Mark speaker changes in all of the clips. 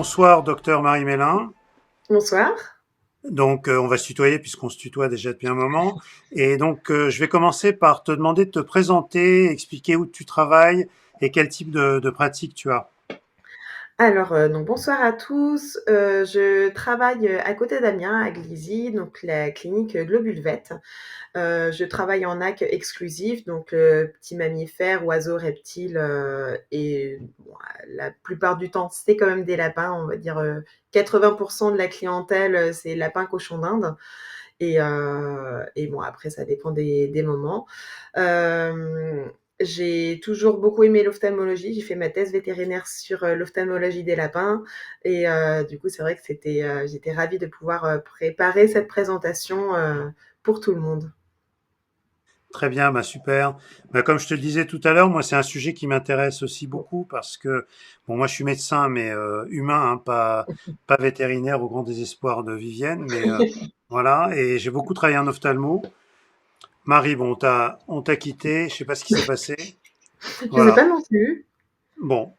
Speaker 1: Bonsoir, docteur Marie Mélin.
Speaker 2: Bonsoir.
Speaker 1: Donc, on va se tutoyer puisqu'on se tutoie déjà depuis un moment. Et donc, je vais commencer par te demander de te présenter, expliquer où tu travailles et quel type de pratique tu as.
Speaker 2: Donc bonsoir à tous. Je travaille, à côté d'Amiens, à Glizy, donc la clinique, Globulvet. Je travaille en AC exclusif, donc petits mammifères, oiseaux, reptiles, et bon, la plupart du temps, c'est quand même des lapins. On va dire, 80 de la clientèle, c'est lapins, cochons d'Inde et bon après ça dépend des moments. Hem, j'ai toujours beaucoup aimé l'ophtalmologie. J'ai fait ma thèse vétérinaire sur, l'ophtalmologie des lapins et du coup, c'est vrai que j'étais ravie de pouvoir, préparer cette présentation, pour tout le monde.
Speaker 1: Très bien, bah super. Bah, comme je te le disais tout à l'heure, moi c'est un sujet qui m'intéresse aussi beaucoup parce que bon, moi je suis médecin mais humain, hein, pas vétérinaire au grand désespoir de Vivienne, mais voilà. Et j'ai beaucoup travaillé en ophtalmo. Marie, bon, on t'a quitté. Je sais pas ce qui s'est passé.
Speaker 2: Je sais
Speaker 1: Voilà.
Speaker 2: pas non plus.
Speaker 1: Bon,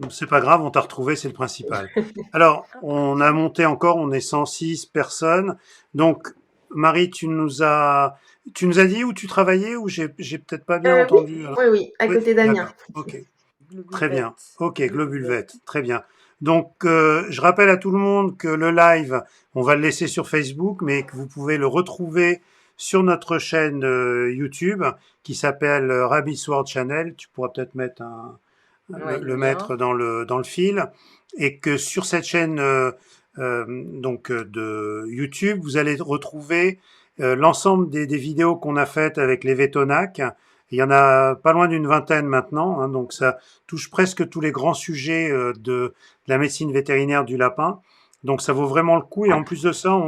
Speaker 1: c'est pas grave, on t'a retrouvé, c'est le principal. Alors, on a monté encore, on est 106 personnes. Donc, Marie, tu nous as dit où tu travaillais ou j'ai peut-être pas bien
Speaker 2: Oui,
Speaker 1: entendu.
Speaker 2: oui, oui, à
Speaker 1: Oui,
Speaker 2: côté d'Amiens.
Speaker 1: d'accord. Ok, très bien.
Speaker 3: Globulvet.
Speaker 1: Ok, Globulvet, très bien. Donc, je rappelle à tout le monde que le live, on va le laisser sur Facebook, mais que vous pouvez le retrouver sur notre chaîne YouTube qui s'appelle Rabbit Sword Channel. Tu pourras peut-être mettre
Speaker 3: Ouais,
Speaker 1: le
Speaker 3: le
Speaker 1: mettre
Speaker 3: lien.
Speaker 1: dans le fil, et que sur cette chaîne de YouTube, vous allez retrouver l'ensemble des vidéos qu'on a faites avec les Vétonac. Il y en a pas loin d'une vingtaine maintenant, hein, donc ça touche presque tous les grands sujets de la médecine vétérinaire du lapin. Donc ça vaut vraiment le coup. Et en plus de ça,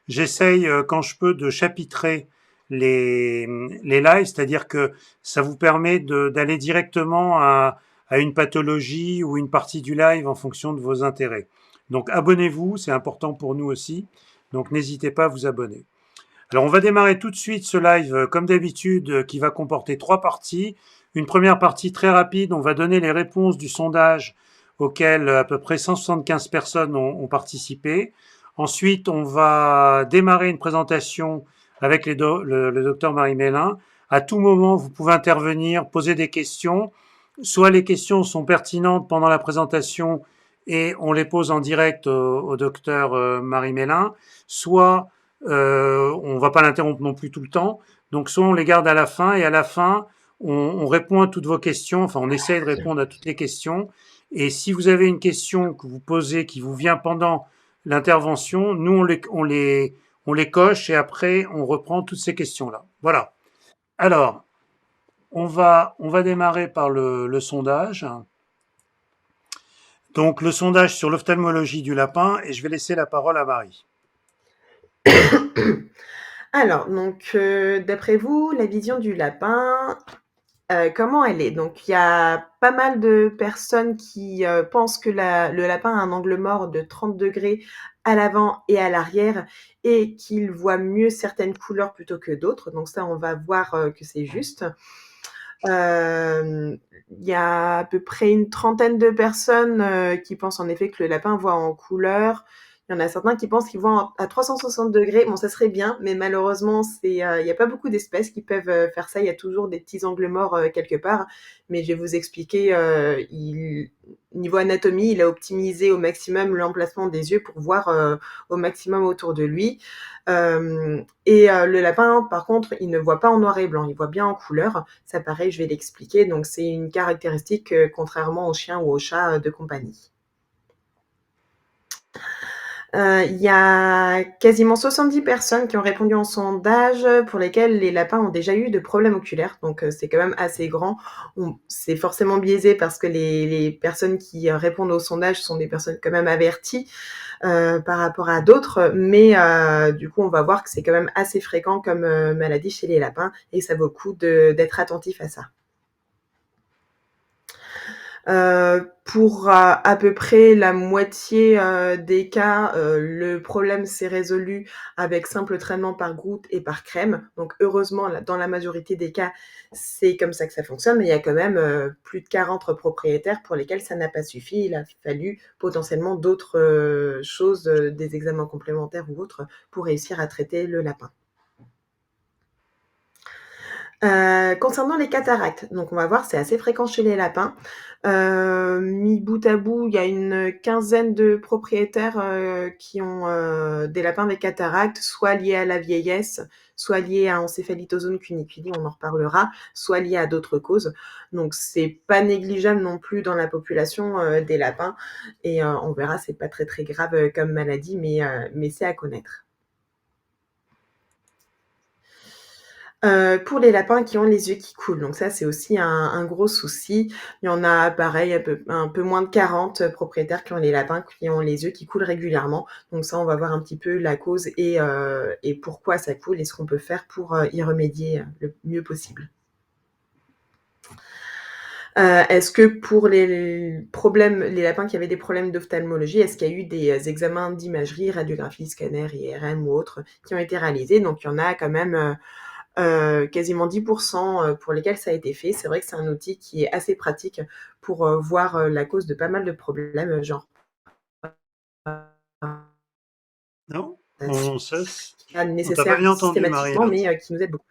Speaker 1: j'essaye quand je peux de chapitrer les, les lives, c'est-à-dire que ça vous permet d'aller directement à une pathologie ou une partie du live en fonction de vos intérêts. Donc abonnez-vous, c'est important pour nous aussi. Donc n'hésitez pas à vous abonner. Alors on va démarrer tout de suite ce live comme d'habitude qui va comporter trois parties. Une première partie très rapide, on va donner les réponses du sondage auquel à peu près 175 personnes ont participé. Ensuite, on va démarrer une présentation avec le docteur Marie Mélin. À tout moment, vous pouvez intervenir, poser des questions. Soit les questions sont pertinentes pendant la présentation et on les pose en direct au docteur Marie Mélin, soit on va pas l'interrompre non plus tout le temps. Donc soit on les garde à la fin et à la fin on répond à toutes vos questions. Enfin, on essaye de répondre à toutes les questions. Et si vous avez une question que vous posez qui vous vient pendant l'intervention, nous on les coche et après on reprend toutes ces questions-là. Voilà. Alors, on va démarrer par le sondage. Donc le sondage sur l'ophtalmologie du lapin et je vais laisser la parole à Marie.
Speaker 2: Alors donc, d'après vous, la vision du lapin, comment elle est? Donc il y a pas mal de personnes qui, pensent que la le lapin a un angle mort de 30 degrés à l'avant et à l'arrière et qu'il voit mieux certaines couleurs plutôt que d'autres. Donc ça, on va voir, que c'est juste. Il y a à peu près une trentaine de personnes, qui pensent en effet que le lapin voit en couleur. Il y en a certains qui pensent qu'ils voient à 360 degrés. Bon, ça serait bien, mais malheureusement, il y a pas beaucoup d'espèces qui peuvent faire ça. Il y a toujours des petits angles morts quelque part. Mais je vais vous expliquer. Niveau anatomie, il a optimisé au maximum l'emplacement des yeux pour voir au maximum autour de lui. Le lapin, par contre, il ne voit pas en noir et blanc, il voit bien en couleur. Ça, pareil, je vais l'expliquer. Donc, c'est une caractéristique contrairement aux chiens ou aux chats de compagnie. Il y a quasiment 70 personnes qui ont répondu en sondage pour lesquelles les lapins ont déjà eu de problèmes oculaires. Donc, c'est quand même assez grand. C'est forcément biaisé parce que les personnes qui répondent au sondage sont des personnes quand même averties par rapport à d'autres. Mais du coup, on va voir que c'est quand même assez fréquent comme maladie chez les lapins et ça vaut le coup d'être attentif à ça. Pour à peu près la moitié des cas, le problème s'est résolu avec simple traitement par goutte et par crème. Donc heureusement, dans la majorité des cas, c'est comme ça que ça fonctionne, mais il y a quand même plus de 40 propriétaires pour lesquels ça n'a pas suffi. Il a fallu potentiellement d'autres choses, des examens complémentaires ou autres, pour réussir à traiter le lapin. Concernant les cataractes, donc on va voir, c'est assez fréquent chez les lapins. Mis bout à bout, il y a une quinzaine de propriétaires qui ont des lapins avec cataractes, soit liés à la vieillesse, soit liés à encéphalite cuniculi, on en reparlera, soit liés à d'autres causes. Donc c'est pas négligeable non plus dans la population des lapins, et on verra, c'est pas très très grave comme maladie, mais c'est à connaître. Pour les lapins qui ont les yeux qui coulent, donc ça, c'est aussi un gros souci. Il y en a pareil, un peu moins de 40 propriétaires qui ont les lapins qui ont les yeux qui coulent régulièrement. Donc ça, on va voir un petit peu la cause et pourquoi ça coule et ce qu'on peut faire pour y remédier le mieux possible. Est-ce que pour les lapins qui avaient des problèmes d'ophtalmologie, est-ce qu'il y a eu des examens d'imagerie, radiographie, scanner, IRM ou autres qui ont été réalisés? Donc il y en a quand même quasiment 10% pour lesquels ça a été fait. C'est vrai que c'est un outil qui est assez pratique pour voir la cause de pas mal de problèmes, genre
Speaker 1: Non? On cesse.
Speaker 2: pas
Speaker 1: On t'a pas
Speaker 2: nécessaire
Speaker 1: bien entendu, Marie,
Speaker 2: systématiquement,
Speaker 1: là.
Speaker 2: mais qui nous aide beaucoup.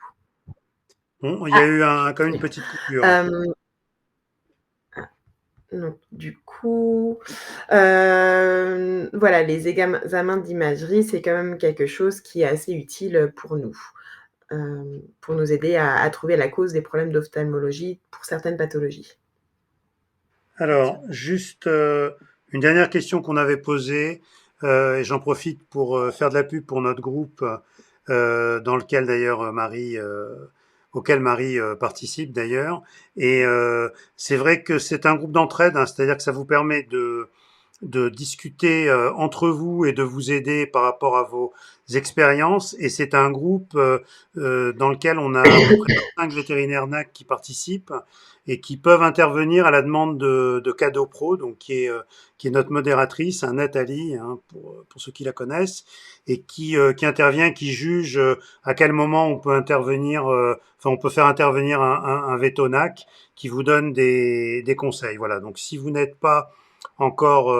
Speaker 1: Bon, il y a
Speaker 2: Ah,
Speaker 1: eu quand même une petite coupure, là.
Speaker 2: euh, donc, du coup, voilà, les examens d'imagerie, c'est quand même quelque chose qui est assez utile pour nous aider à trouver la cause des problèmes d'ophtalmologie pour certaines pathologies.
Speaker 1: Alors, juste une dernière question qu'on avait posée, et j'en profite pour faire de la pub pour notre groupe, dans lequel d'ailleurs auquel Marie participe d'ailleurs. Et c'est vrai que c'est un groupe d'entraide, hein, c'est-à-dire que ça vous permet de discuter entre vous et de vous aider par rapport à vos expériences. Et c'est un groupe dans lequel on a à peu près 5 vétérinaires NAC qui participent et qui peuvent intervenir à la demande de Cadeau Pro, donc qui est notre modératrice, hein, Nathalie, hein, pour ceux qui la connaissent, et qui intervient, qui juge à quel moment on peut intervenir, enfin on peut faire intervenir un vétonac qui vous donne des conseils. Voilà. Donc si vous n'êtes pas encore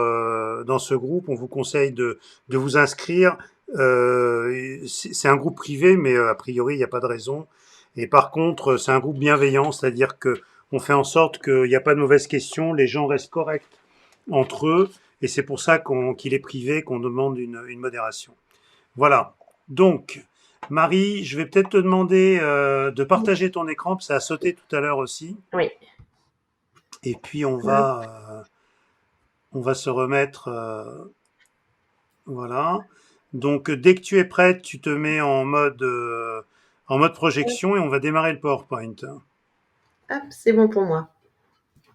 Speaker 1: dans ce groupe, on vous conseille de vous inscrire. C'est un groupe privé, mais a priori, il n'y a pas de raison. Et par contre, c'est un groupe bienveillant, c'est-à-dire que on fait en sorte qu'il n'y a pas de mauvaises questions, les gens restent corrects entre eux, et c'est pour ça qu'il est privé, qu'on demande une modération. Voilà. Donc, Marie, je vais peut-être te demander de partager ton écran, parce que ça a sauté tout à l'heure aussi.
Speaker 2: Oui.
Speaker 1: Et puis on va se remettre. Voilà. Donc, dès que tu es prête, tu te mets en mode projection et on va démarrer le PowerPoint.
Speaker 2: Hop, c'est bon pour moi.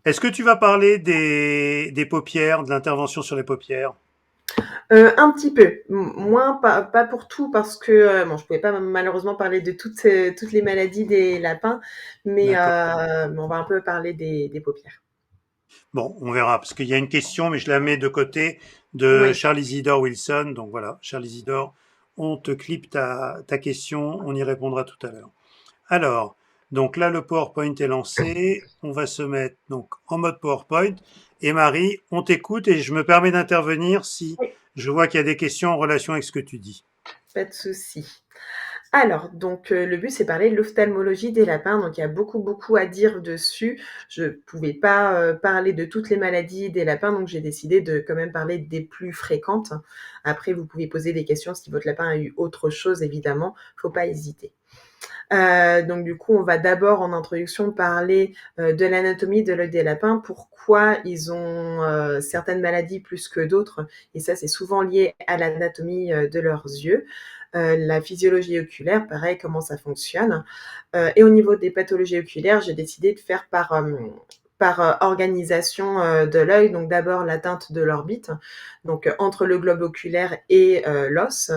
Speaker 1: Est-ce que tu vas parler des paupières, de l'intervention sur les paupières?
Speaker 2: Un petit peu, moins, pas pour tout, parce que bon, je pouvais pas malheureusement parler de toutes les maladies des lapins, mais
Speaker 1: D'accord.
Speaker 2: on va un peu parler des paupières.
Speaker 1: Bon, on verra, parce qu'il y a une question, mais je la mets de côté, de
Speaker 2: Oui.
Speaker 1: Charles Isidore Wilson. Donc voilà, Charles Isidore, on te clip ta question, on y répondra tout à l'heure. Alors, donc là, le PowerPoint est lancé. On va se mettre donc en mode PowerPoint. Et Marie, on t'écoute et je me permets d'intervenir si
Speaker 2: Oui,
Speaker 1: je vois qu'il y a des questions en relation avec ce que tu dis.
Speaker 2: pas de souci. Alors, donc, le but, c'est parler de l'ophtalmologie des lapins. Donc, il y a beaucoup, beaucoup à dire dessus. Je ne pouvais pas parler de toutes les maladies des lapins, donc j'ai décidé de quand même parler des plus fréquentes. Après, vous pouvez poser des questions si votre lapin a eu autre chose, évidemment. Il ne faut pas hésiter. Donc du coup, on va d'abord en introduction parler de l'anatomie de l'œil des lapins, pourquoi ils ont certaines maladies plus que d'autres, et ça c'est souvent lié à l'anatomie de leurs yeux. La physiologie oculaire, pareil, comment ça fonctionne. Et au niveau des pathologies oculaires, j'ai décidé de faire par organisation de l'œil, donc d'abord l'atteinte de l'orbite, donc entre le globe oculaire et l'os,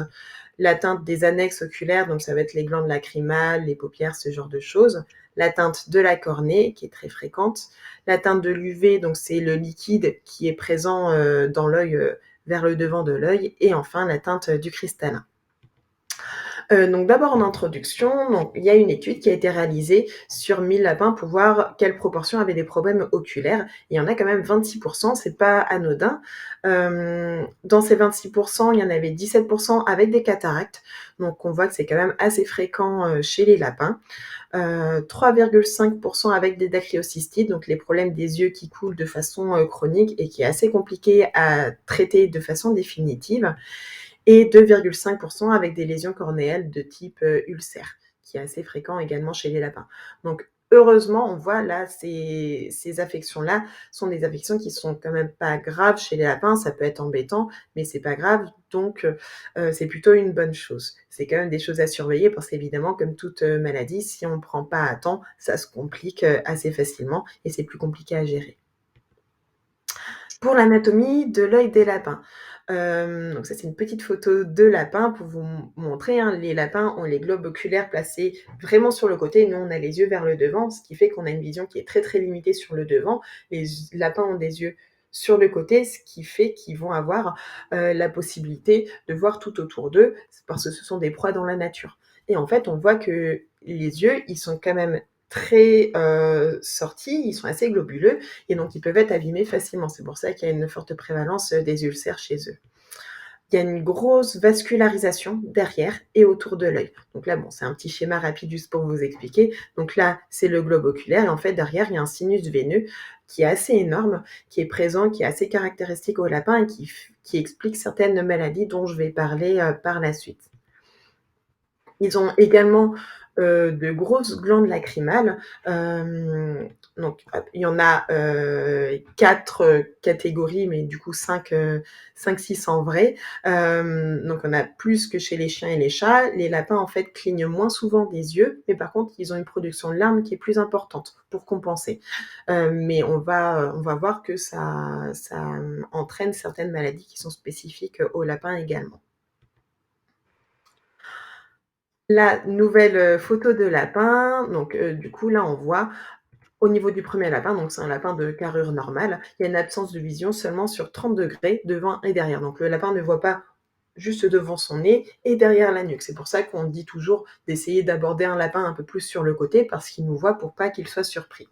Speaker 2: l'atteinte des annexes oculaires, donc ça va être les glandes lacrymales, les paupières, ce genre de choses, l'atteinte de la cornée, qui est très fréquente, l'atteinte de l'UV, donc c'est le liquide qui est présent dans l'œil, vers le devant de l'œil, et enfin l'atteinte du cristallin. Donc d'abord en introduction, donc il y a une étude qui a été réalisée sur 1000 lapins pour voir quelle proportion avaient des problèmes oculaires. Il y en a quand même 26%, c'est pas anodin. Dans ces 26%, il y en avait 17% avec des cataractes, donc on voit que c'est quand même assez fréquent chez les lapins. 3,5% avec des dacryocystites, donc les problèmes des yeux qui coulent de façon chronique et qui est assez compliqué à traiter de façon définitive, et 2,5% avec des lésions cornéelles de type ulcère, qui est assez fréquent également chez les lapins. Donc heureusement, on voit là, ces affections-là sont des affections qui sont quand même pas graves chez les lapins. Ça peut être embêtant, mais c'est pas grave, donc c'est plutôt une bonne chose. C'est quand même des choses à surveiller parce qu'évidemment, comme toute maladie, si on ne prend pas à temps, ça se complique assez facilement et c'est plus compliqué à gérer. Pour l'anatomie de l'œil des lapins. Donc ça, c'est une petite photo de lapin pour vous montrer, hein. Les lapins ont les globes oculaires placés vraiment sur le côté. Nous, on a les yeux vers le devant, ce qui fait qu'on a une vision qui est très, très limitée sur le devant. Les lapins ont des yeux sur le côté, ce qui fait qu'ils vont avoir la possibilité de voir tout autour d'eux, parce que ce sont des proies dans la nature. Et en fait, on voit que les yeux, ils sont quand même très sortis, ils sont assez globuleux, et donc ils peuvent être abîmés facilement. C'est pour ça qu'il y a une forte prévalence des ulcères chez eux. Il y a une grosse vascularisation derrière et autour de l'œil. Donc là, bon, c'est un petit schéma rapide juste pour vous expliquer. Donc là, c'est le globe oculaire, et en fait, derrière, il y a un sinus veineux qui est assez énorme, qui est présent, qui est assez caractéristique au lapin et qui explique certaines maladies dont je vais parler par la suite. Ils ont également de grosses glandes lacrymales. Donc, il y en a 4 catégories, mais du coup 5-6 en vrai. Donc, on a plus que chez les chiens et les chats. Les lapins, en fait, clignent moins souvent des yeux, mais par contre, ils ont une production de larmes qui est plus importante pour compenser. Mais on va voir que ça entraîne certaines maladies qui sont spécifiques aux lapins également. La nouvelle photo de lapin, donc du coup là on voit au niveau du premier lapin, donc c'est un lapin de carrure normale, il y a une absence de vision seulement sur 30 degrés devant et derrière. Donc le lapin ne voit pas juste devant son nez et derrière la nuque. C'est pour ça qu'on dit toujours d'essayer d'aborder un lapin un peu plus sur le côté parce qu'il nous voit pour pas qu'il soit surpris.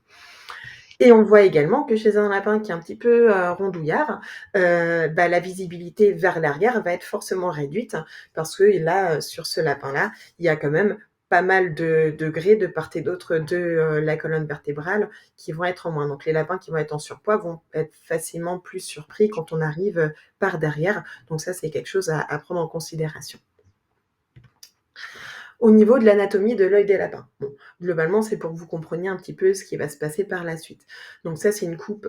Speaker 2: Et on voit également que chez un lapin qui est un petit peu rondouillard, la visibilité vers l'arrière va être forcément réduite parce que là, sur ce lapin-là, il y a quand même pas mal de degrés de part et d'autre de la colonne vertébrale qui vont être en moins. Donc les lapins qui vont être en surpoids vont être facilement plus surpris quand on arrive par derrière. Donc ça, c'est quelque chose à prendre en considération. Au niveau de l'anatomie de l'œil des lapins. Bon, globalement, c'est pour que vous compreniez un petit peu ce qui va se passer par la suite. Donc ça, c'est une coupe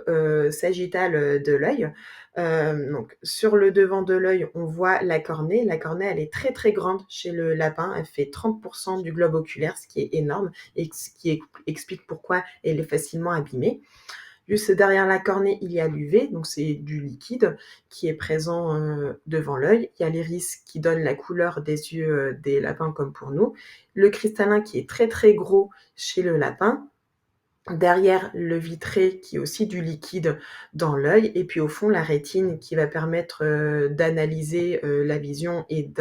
Speaker 2: sagittale de l'œil. Donc sur le devant de l'œil, on voit la cornée. La cornée, elle est très très grande chez le lapin. Elle fait 30% du globe oculaire, ce qui est énorme et ce qui explique pourquoi elle est facilement abîmée. Juste derrière la cornée, il y a l'UV, donc c'est du liquide qui est présent devant l'œil. Il y a l'iris qui donne la couleur des yeux des lapins comme pour nous. Le cristallin qui est très très gros chez le lapin. Derrière, le vitré qui est aussi du liquide dans l'œil. Et puis au fond, la rétine qui va permettre d'analyser la vision et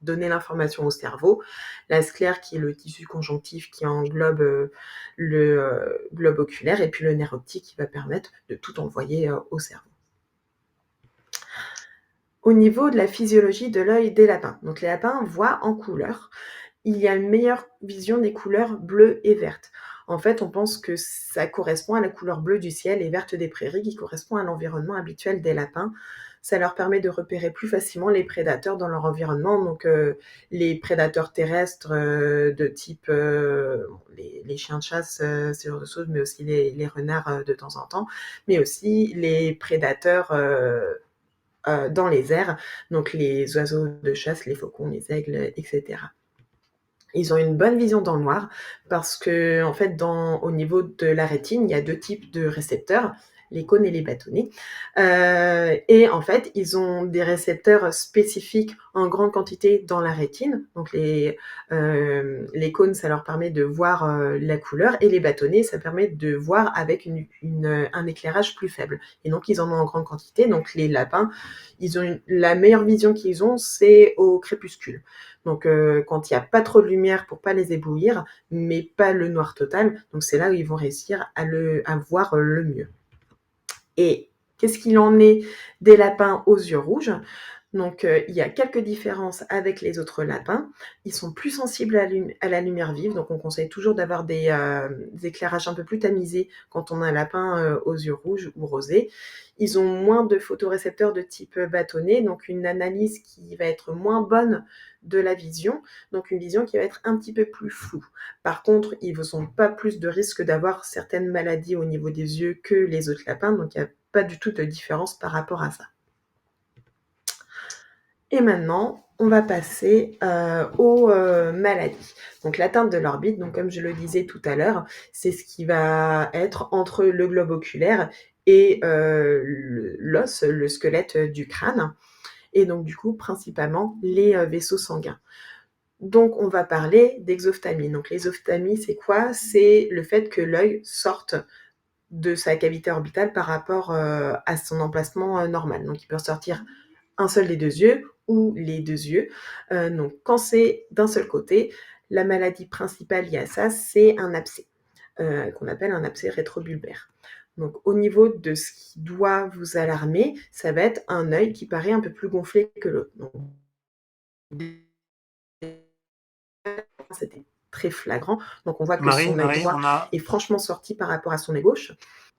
Speaker 2: donner l'information au cerveau. La sclère qui est le tissu conjonctif qui englobe le globe oculaire. Et puis le nerf optique qui va permettre de tout envoyer au cerveau. Au niveau de la physiologie de l'œil des lapins. Donc les lapins voient en couleur. Il y a une meilleure vision des couleurs bleues et vertes. En fait, on pense que ça correspond à la couleur bleue du ciel et verte des prairies qui correspond à l'environnement habituel des lapins. Ça leur permet de repérer plus facilement les prédateurs dans leur environnement, donc les prédateurs terrestres de type les chiens de chasse, ce genre de choses, mais aussi les renards de temps en temps, mais aussi les prédateurs dans les airs, donc les oiseaux de chasse, les faucons, les aigles, etc. Ils ont une bonne vision dans le noir parce que, en fait, au niveau de la rétine, il y a 2 types de récepteurs. les cônes et les bâtonnets. Et en fait, ils ont des récepteurs spécifiques en grande quantité dans la rétine. Donc les cônes, ça leur permet de voir la couleur, et les bâtonnets, ça permet de voir avec un éclairage plus faible. Et donc, ils en ont en grande quantité. Donc, les lapins, la meilleure vision qu'ils ont, c'est au crépuscule. Donc, quand il n'y a pas trop de lumière pour pas les éblouir, mais pas le noir total. Donc, c'est là où ils vont réussir à voir le mieux. Et qu'est-ce qu'il en est des lapins aux yeux rouges? Donc, il y a quelques différences avec les autres lapins. Ils sont plus sensibles à la lumière vive, donc on conseille toujours d'avoir des éclairages un peu plus tamisés quand on a un lapin aux yeux rouges ou rosés. Ils ont moins de photorécepteurs de type bâtonnet, donc une analyse qui va être moins bonne de la vision, donc une vision qui va être un petit peu plus floue. Par contre, ils n'ont pas plus de risque d'avoir certaines maladies au niveau des yeux que les autres lapins, donc il n'y a pas du tout de différence par rapport à ça. Et maintenant, on va passer aux maladies. Donc l'atteinte de l'orbite, donc comme je le disais tout à l'heure, c'est ce qui va être entre le globe oculaire et l'os, le squelette du crâne. Et donc du coup, principalement les vaisseaux sanguins. Donc on va parler d'exophtalmie. Donc l'exophtalmie, c'est quoi? C'est le fait que l'œil sorte de sa cavité orbitale par rapport à son emplacement normal. Donc il peut sortir un seul des deux yeux ou les deux yeux. Donc quand c'est d'un seul côté, la maladie principale liée à ça, c'est un abcès, qu'on appelle un abcès rétrobulbaire. Donc au niveau de ce qui doit vous alarmer, ça va être un œil qui paraît un peu plus gonflé que l'autre. Donc, c'était très flagrant. Donc on voit que
Speaker 1: Marie,
Speaker 2: son œil
Speaker 1: Marie,
Speaker 2: droit est franchement sorti par rapport à son œil gauche.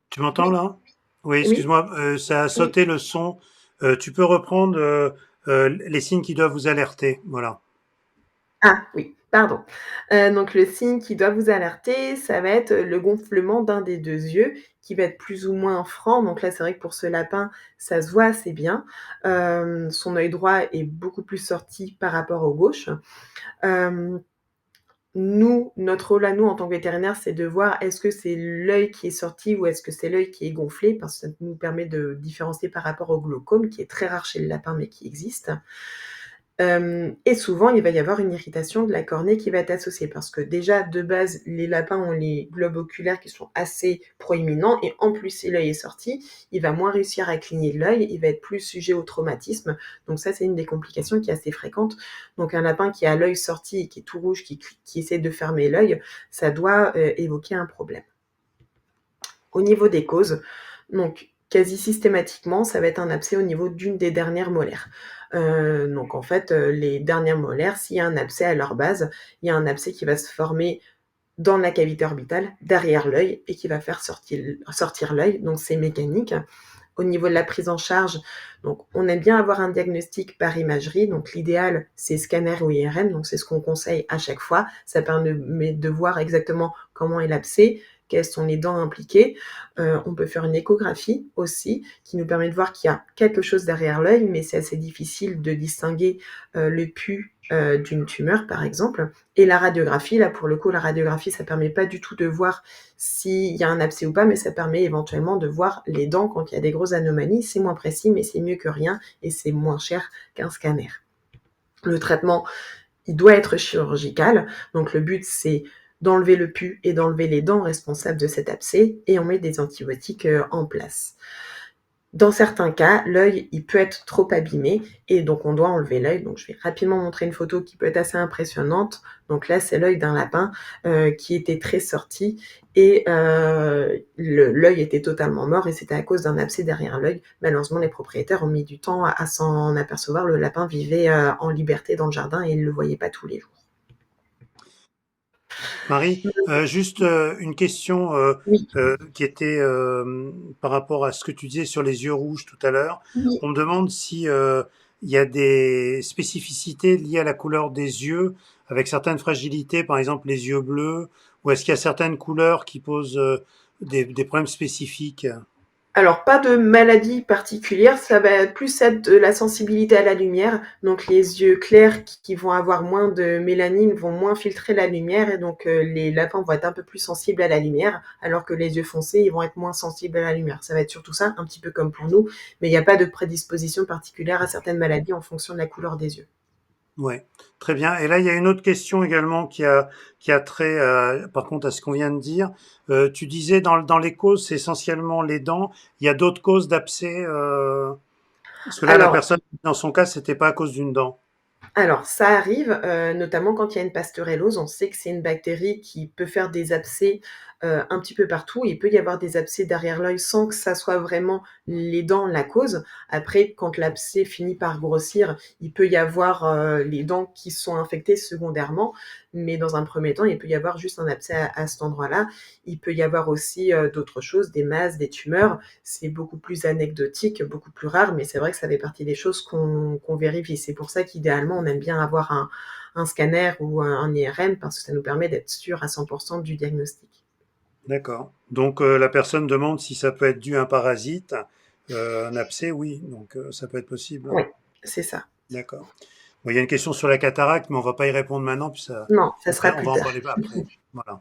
Speaker 1: tu m'entends
Speaker 2: Oui,
Speaker 1: là? Oui,
Speaker 2: oui,
Speaker 1: excuse-moi, ça a
Speaker 2: oui.
Speaker 1: sauté le son. Tu peux reprendre les signes qui doivent vous alerter. Voilà.
Speaker 2: Ah oui, pardon. Donc le signe qui doit vous alerter, ça va être le gonflement d'un des deux yeux qui va être plus ou moins franc. Donc là, c'est vrai que pour ce lapin, ça se voit assez bien. Son œil droit est beaucoup plus sorti par rapport au gauche. Hem, Nous, notre rôle à nous en tant que vétérinaire, c'est de voir est-ce que c'est l'œil qui est sorti ou est-ce que c'est l'œil qui est gonflé, parce que ça nous permet de différencier par rapport au glaucome qui est très rare chez le lapin mais qui existe. Et souvent, il va y avoir une irritation de la cornée qui va être associée parce que déjà, de base, les lapins ont les globes oculaires qui sont assez proéminents et en plus, si l'œil est sorti, il va moins réussir à cligner de l'œil, il va être plus sujet au traumatisme. Donc ça, c'est une des complications qui est assez fréquente. Donc un lapin qui a l'œil sorti et qui est tout rouge, qui essaie de fermer l'œil, ça doit évoquer un problème. Au niveau des causes, donc quasi systématiquement, ça va être un abcès au niveau d'une des dernières molaires. Donc en fait, les dernières molaires, s'il y a un abcès à leur base, il y a un abcès qui va se former dans la cavité orbitale, derrière l'œil, et qui va faire sortir l'œil. Donc c'est mécanique. Au niveau de la prise en charge, donc on aime bien avoir un diagnostic par imagerie. Donc l'idéal, c'est scanner ou IRM. Donc c'est ce qu'on conseille à chaque fois. Ça permet de voir exactement comment est l'abcès, quelles sont les dents impliquées. On peut faire une échographie aussi, qui nous permet de voir qu'il y a quelque chose derrière l'œil, mais c'est assez difficile de distinguer le pus d'une tumeur, par exemple. Et la radiographie, là, pour le coup, la radiographie, ça permet pas du tout de voir s'il y a un abcès ou pas, mais ça permet éventuellement de voir les dents quand il y a des grosses anomalies. C'est moins précis, mais c'est mieux que rien et c'est moins cher qu'un scanner. Le traitement, il doit être chirurgical. Donc le but, c'est d'enlever le pus et d'enlever les dents responsables de cet abcès et on met des antibiotiques en place. Dans certains cas, l'œil, il peut être trop abîmé et donc on doit enlever l'œil. Donc je vais rapidement montrer une photo qui peut être assez impressionnante. Donc là, c'est l'œil d'un lapin qui était très sorti et l'œil était totalement mort et c'était à cause d'un abcès derrière l'œil. Malheureusement, les propriétaires ont mis du temps à s'en apercevoir. Le lapin vivait en liberté dans le jardin et ils ne le voyaient pas tous les jours.
Speaker 1: Marie, juste une question
Speaker 2: Oui,
Speaker 1: qui était par rapport à ce que tu disais sur les yeux rouges tout à l'heure.
Speaker 2: oui.
Speaker 1: On me demande si il y a des spécificités liées à la couleur des yeux, avec certaines fragilités, par exemple les yeux bleus, ou est-ce qu'il y a certaines couleurs qui posent des problèmes spécifiques?
Speaker 2: Alors, pas de maladie particulière, ça va plus être de la sensibilité à la lumière. Donc, les yeux clairs qui vont avoir moins de mélanine vont moins filtrer la lumière et donc les lapins vont être un peu plus sensibles à la lumière, alors que les yeux foncés, ils vont être moins sensibles à la lumière. Ça va être surtout ça, un petit peu comme pour nous, mais il n'y a pas de prédisposition particulière à certaines maladies en fonction de la couleur des yeux.
Speaker 1: Ouais, très bien. Et là, il y a une autre question également qui a trait, par contre, à ce qu'on vient de dire. Tu disais dans les causes, c'est essentiellement les dents. Il y a d'autres causes d'abcès. Parce que là, la
Speaker 2: Alors,
Speaker 1: personne, dans son cas, c'était pas à cause d'une dent.
Speaker 2: Alors, ça arrive, notamment quand il y a une pasteurellose. On sait que c'est une bactérie qui peut faire des abcès, un petit peu partout. Il peut y avoir des abcès derrière l'œil sans que ça soit vraiment les dents la cause. Après, quand l'abcès finit par grossir, il peut y avoir, les dents qui sont infectées secondairement, mais dans un premier temps, il peut y avoir juste un abcès à cet endroit-là. Il peut y avoir aussi, d'autres choses, des masses, des tumeurs. C'est beaucoup plus anecdotique, beaucoup plus rare, mais c'est vrai que ça fait partie des choses qu'on vérifie. C'est pour ça qu'idéalement, on aime bien avoir un scanner ou un IRM parce que ça nous permet d'être sûr à 100% du diagnostic.
Speaker 1: D'accord. Donc, la personne demande si ça peut être dû à un parasite, un abcès, oui. Donc, ça peut être possible,
Speaker 2: Oui,
Speaker 1: hein.
Speaker 2: c'est ça.
Speaker 1: D'accord. Bon, il y a une question sur la cataracte, mais on va pas y répondre maintenant, puis ça,
Speaker 2: Non, ça sera
Speaker 1: on
Speaker 2: plus
Speaker 1: va en
Speaker 2: tard.
Speaker 1: parler après. Voilà.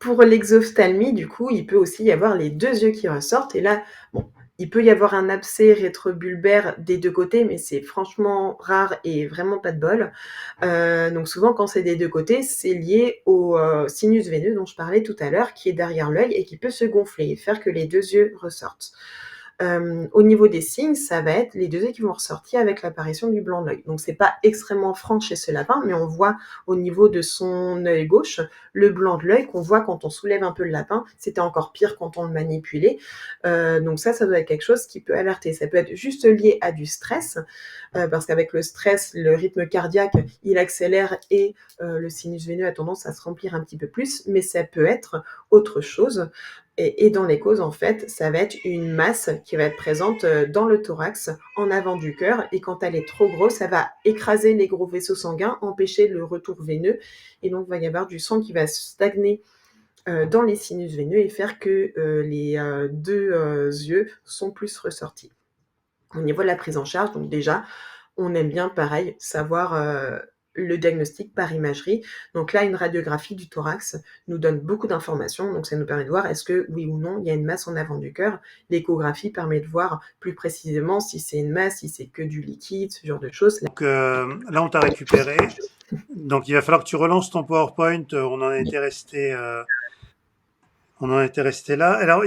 Speaker 2: Pour l'exophthalmie, du coup, il peut aussi y avoir les 2 yeux qui ressortent et là, bon, il peut y avoir un abcès rétrobulbaire des 2 côtés, mais c'est franchement rare et vraiment pas de bol. Donc souvent quand c'est des 2 côtés, c'est lié au, sinus veineux dont je parlais tout à l'heure, qui est derrière l'œil et qui peut se gonfler et faire que les 2 yeux ressortent. Au niveau des signes, ça va être les 2 yeux qui vont ressortir avec l'apparition du blanc de l'œil. Donc c'est pas extrêmement franc chez ce lapin, mais on voit au niveau de son œil gauche, le blanc de l'œil qu'on voit quand on soulève un peu le lapin. C'était encore pire quand on le manipulait. Donc ça doit être quelque chose qui peut alerter. Ça peut être juste lié à du stress, parce qu'avec le stress, le rythme cardiaque, il accélère et le sinus veineux a tendance à se remplir un petit peu plus, mais ça peut être autre chose. Et dans les causes, en fait, ça va être une masse qui va être présente dans le thorax, en avant du cœur, et quand elle est trop grosse, ça va écraser les gros vaisseaux sanguins, empêcher le retour veineux, et donc il va y avoir du sang qui va stagner dans les sinus veineux et faire que les deux yeux sont plus ressortis. Au niveau de la prise en charge, donc déjà, on aime bien, pareil, savoir le diagnostic par imagerie. Donc là, une radiographie du thorax nous donne beaucoup d'informations. Donc ça nous permet de voir est-ce que oui ou non il y a une masse en avant du cœur. L'échographie permet de voir plus précisément si c'est une masse, si c'est que du liquide, ce genre de choses.
Speaker 1: Donc, là, on t'a récupéré. Donc, il va falloir que tu relances ton PowerPoint. On en était resté là. Alors,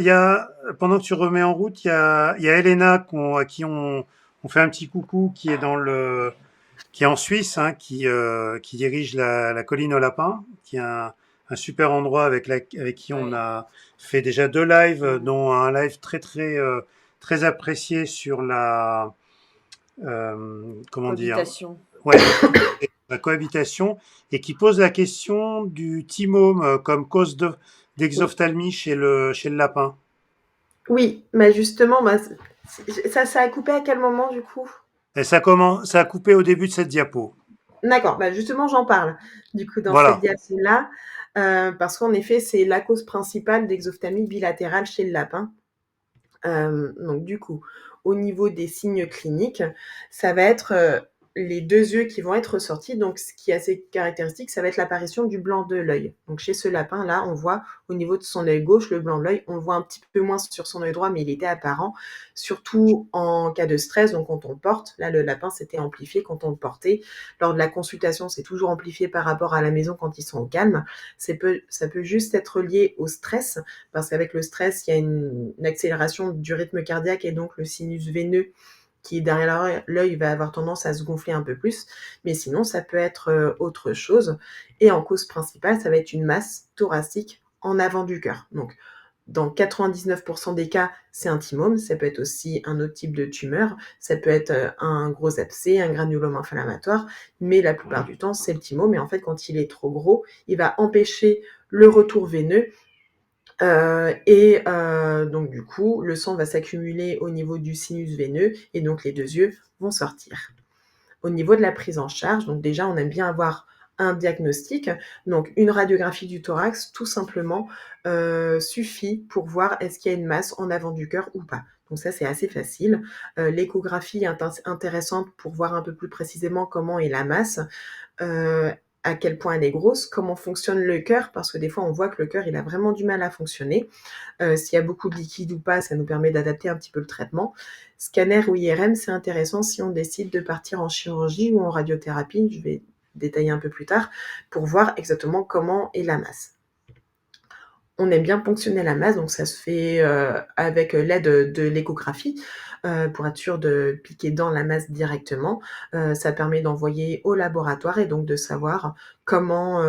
Speaker 1: pendant que tu remets en route, il y a Elena à qui on fait un petit coucou qui est en Suisse, hein, qui dirige la colline au lapin, qui est un super endroit avec qui on
Speaker 3: Ouais.
Speaker 1: a fait déjà 2 lives, dont un live très apprécié sur comment dire,
Speaker 3: Cohabitation.
Speaker 1: ouais, la cohabitation, et qui pose la question du thymome comme cause d'exophthalmie chez le lapin.
Speaker 2: Oui, mais justement, ça a coupé à quel moment du coup?
Speaker 1: Et ça a coupé au début de cette diapo.
Speaker 2: D'accord, justement j'en parle. Du coup, dans cette
Speaker 1: Voilà.
Speaker 2: diapo-là, parce qu'en effet, c'est la cause principale d'exophthalmie bilatérale chez le lapin. Donc du coup, au niveau des signes cliniques, ça va être les 2 yeux qui vont être ressortis. Donc ce qui est assez caractéristique, ça va être l'apparition du blanc de l'œil. Donc chez ce lapin-là, on voit au niveau de son œil gauche le blanc de l'œil. On le voit un petit peu moins sur son œil droit, mais il était apparent, surtout en cas de stress. Donc quand on le porte, là le lapin s'était amplifié quand on le portait. Lors de la consultation, c'est toujours amplifié par rapport à la maison quand ils sont au calme. Ça peut juste être lié au stress, parce qu'avec le stress, il y a une accélération du rythme cardiaque et donc le sinus veineux qui est derrière l'œil va avoir tendance à se gonfler un peu plus. Mais sinon, ça peut être autre chose. Et en cause principale, ça va être une masse thoracique en avant du cœur. Donc, dans 99% des cas, c'est un thymome. Ça peut être aussi un autre type de tumeur. Ça peut être un gros abcès, un granulome inflammatoire. Mais la plupart du temps, c'est le thymome. Et en fait, quand il est trop gros, il va empêcher le retour veineux donc du coup, le sang va s'accumuler au niveau du sinus veineux et donc les 2 yeux vont sortir. Au niveau de la prise en charge, donc déjà, on aime bien avoir un diagnostic. Donc une radiographie du thorax, tout simplement, suffit pour voir est-ce qu'il y a une masse en avant du cœur ou pas. Donc ça, c'est assez facile. L'échographie est intéressante pour voir un peu plus précisément comment est la masse, à quel point elle est grosse, comment fonctionne le cœur, parce que des fois, on voit que le cœur, il a vraiment du mal à fonctionner. S'il y a beaucoup de liquide ou pas, ça nous permet d'adapter un petit peu le traitement. Scanner ou IRM, c'est intéressant si on décide de partir en chirurgie ou en radiothérapie, je vais détailler un peu plus tard, pour voir exactement comment est la masse. On aime bien ponctionner la masse, donc ça se fait avec l'aide de l'échographie pour être sûr de piquer dans la masse directement. Ça permet d'envoyer au laboratoire et donc de savoir comment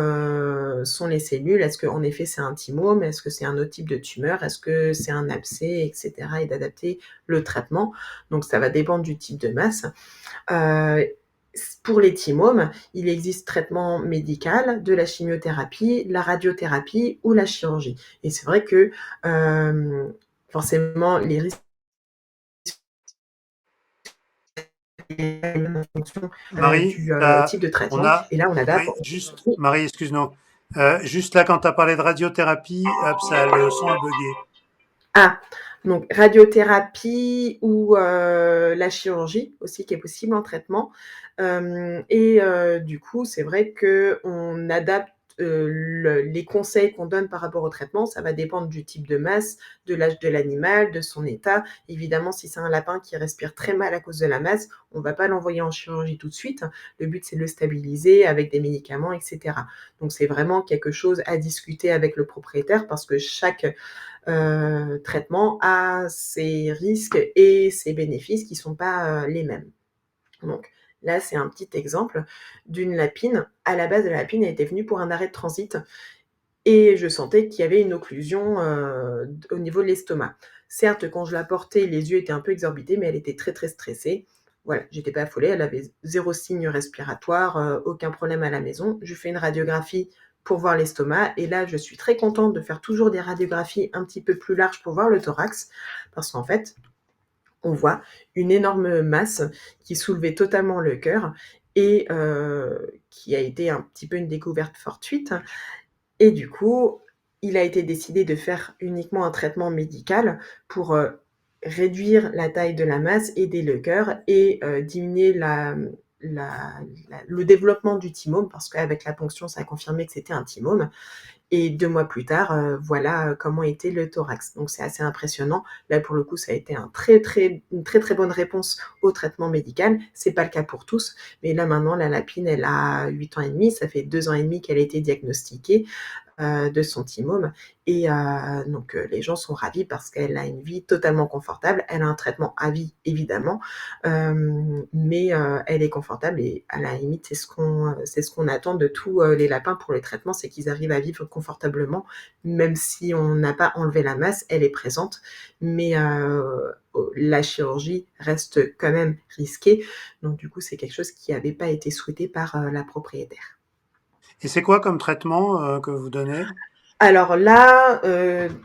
Speaker 2: sont les cellules. Est-ce qu'en effet c'est un thymome? Est-ce que c'est un autre type de tumeur? Est-ce que c'est un abcès, etc. et d'adapter le traitement. Donc ça va dépendre du type de masse. Pour les thymomes, il existe traitement médical, de la chimiothérapie, la radiothérapie ou la chirurgie. Et c'est vrai que forcément, les risques en fonction
Speaker 1: Marie,
Speaker 2: du type de
Speaker 1: on
Speaker 2: traitement.
Speaker 1: a,
Speaker 2: Et là, on adapte.
Speaker 1: oui, juste, Marie, excuse-nous. Juste là, quand tu as parlé de radiothérapie, hop, ça, le son a bugué.
Speaker 2: Ah, donc radiothérapie ou la chirurgie aussi qui est possible en traitement. Et du coup, c'est vrai qu'on adapte les conseils qu'on donne par rapport au traitement. Ça va dépendre du type de masse, de l'âge de l'animal, de son état. Évidemment, si c'est un lapin qui respire très mal à cause de la masse, on ne va pas l'envoyer en chirurgie tout de suite. Le but, c'est de le stabiliser avec des médicaments, etc. Donc, c'est vraiment quelque chose à discuter avec le propriétaire parce que chaque traitement a ses risques et ses bénéfices qui ne sont pas les mêmes. Donc là, c'est un petit exemple d'une lapine. À la base, la lapine elle était venue pour un arrêt de transit et je sentais qu'il y avait une occlusion au niveau de l'estomac. Certes, quand je la portais, les yeux étaient un peu exorbités, mais elle était très très stressée. Voilà, j'étais pas affolée, elle avait 0 signe respiratoire, aucun problème à la maison. Je fais une radiographie pour voir l'estomac et là, je suis très contente de faire toujours des radiographies un petit peu plus larges pour voir le thorax parce qu'en fait, on voit une énorme masse qui soulevait totalement le cœur et qui a été un petit peu une découverte fortuite. Et du coup, il a été décidé de faire uniquement un traitement médical pour réduire la taille de la masse, aider le cœur et diminuer le développement du thymome, parce qu'avec la ponction, ça a confirmé que c'était un thymome. Et 2 mois plus tard, voilà comment était le thorax. Donc c'est assez impressionnant. Là, pour le coup, ça a été une très, très bonne réponse au traitement médical. C'est pas le cas pour tous, mais là, maintenant, la lapine, elle a 8 ans et demi. Ça fait 2 ans et demi qu'elle a été diagnostiquée de son thymome. Et donc les gens sont ravis parce qu'elle a une vie totalement confortable. Elle a un traitement à vie, évidemment, mais elle est confortable et à la limite, c'est ce qu'on attend de tous les lapins pour les traitements, c'est qu'ils arrivent à vivre confortablement, même si on n'a pas enlevé la masse, elle est présente, mais la chirurgie reste quand même risquée. Donc du coup, c'est quelque chose qui n'avait pas été souhaité par la propriétaire.
Speaker 1: Et c'est quoi comme traitement que vous donnez?
Speaker 2: Alors là,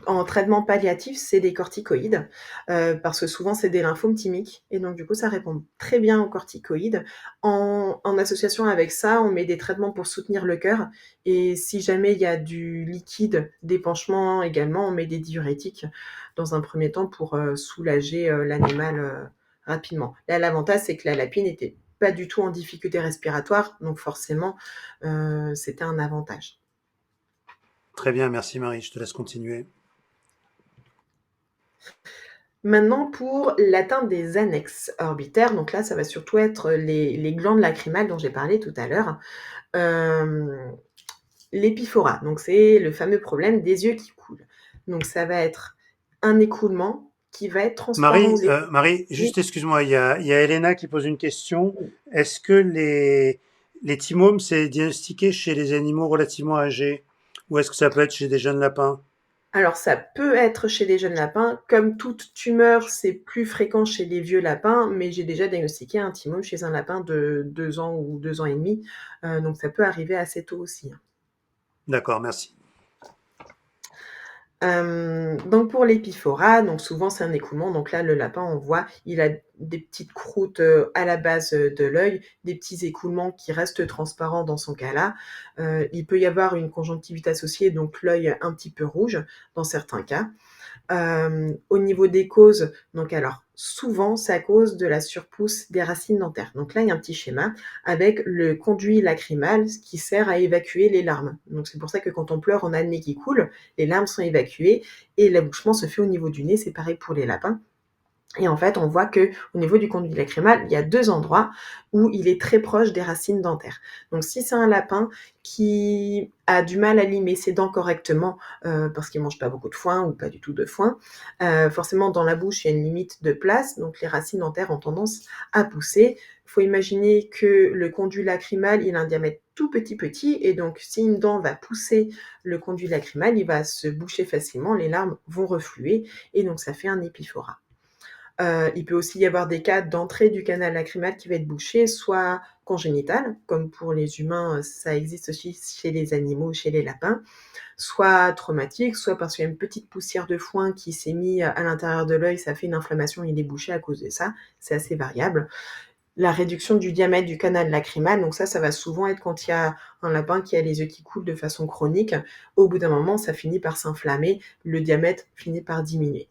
Speaker 2: en traitement palliatif, c'est des corticoïdes, parce que souvent c'est des lymphomes thymiques et donc du coup ça répond très bien aux corticoïdes. En association avec ça, on met des traitements pour soutenir le cœur et si jamais il y a du liquide, d'épanchement également, on met des diurétiques dans un premier temps pour, soulager, l'animal, rapidement. Là, l'avantage, c'est que la lapine était pas du tout en difficulté respiratoire, donc forcément, c'était un avantage.
Speaker 1: Très bien, merci Marie, je te laisse continuer.
Speaker 2: Maintenant, pour l'atteinte des annexes orbitaires, donc là, ça va surtout être les glandes lacrymales dont j'ai parlé tout à l'heure. L'épiphora, donc c'est le fameux problème des yeux qui coulent. Donc ça va être un écoulement qui va être transparent.
Speaker 1: Marie,
Speaker 2: Oui.
Speaker 1: juste excuse-moi, il y a Elena qui pose une question. Est-ce que les thymomes, c'est diagnostiqué chez les animaux relativement âgés? Ou est-ce que ça peut être chez des jeunes lapins?
Speaker 2: Alors ça peut être chez les jeunes lapins. Comme toute tumeur, c'est plus fréquent chez les vieux lapins, mais j'ai déjà diagnostiqué un thymome chez un lapin de 2 ans ou 2 ans et demi. Donc ça peut arriver assez tôt aussi.
Speaker 1: D'accord, merci.
Speaker 2: Donc pour l'épiphora, donc souvent c'est un écoulement. Donc là, le lapin, on voit, il a des petites croûtes, à la base, de l'œil, des petits écoulements qui restent transparents dans son cas-là. Il peut y avoir une conjonctivite associée, donc l'œil un petit peu rouge dans certains cas. Au niveau des causes, donc alors souvent c'est à cause de la surpousse des racines dentaires. Donc là, il y a un petit schéma avec le conduit lacrymal qui sert à évacuer les larmes. Donc c'est pour ça que quand on pleure, on a le nez qui coule, les larmes sont évacuées et l'abouchement se fait au niveau du nez, c'est pareil pour les lapins. Et en fait, on voit que au niveau du conduit lacrymal, il y a 2 endroits où il est très proche des racines dentaires. Donc si c'est un lapin qui a du mal à limer ses dents correctement, parce qu'il mange pas beaucoup de foin ou pas du tout de foin, forcément dans la bouche, il y a une limite de place, donc les racines dentaires ont tendance à pousser. Il faut imaginer que le conduit lacrymal, il a un diamètre tout petit et donc si une dent va pousser le conduit lacrymal, il va se boucher facilement, les larmes vont refluer et donc ça fait un épiphorat. Il peut aussi y avoir des cas d'entrée du canal lacrymal qui va être bouché, soit congénital, comme pour les humains, ça existe aussi chez les animaux, chez les lapins, soit traumatique, soit parce qu'il y a une petite poussière de foin qui s'est mis à l'intérieur de l'œil, ça fait une inflammation, il est bouché à cause de ça, c'est assez variable. La réduction du diamètre du canal lacrymal, donc ça va souvent être quand il y a un lapin qui a les yeux qui coulent de façon chronique. Au bout d'un moment, ça finit par s'inflammer, le diamètre finit par diminuer.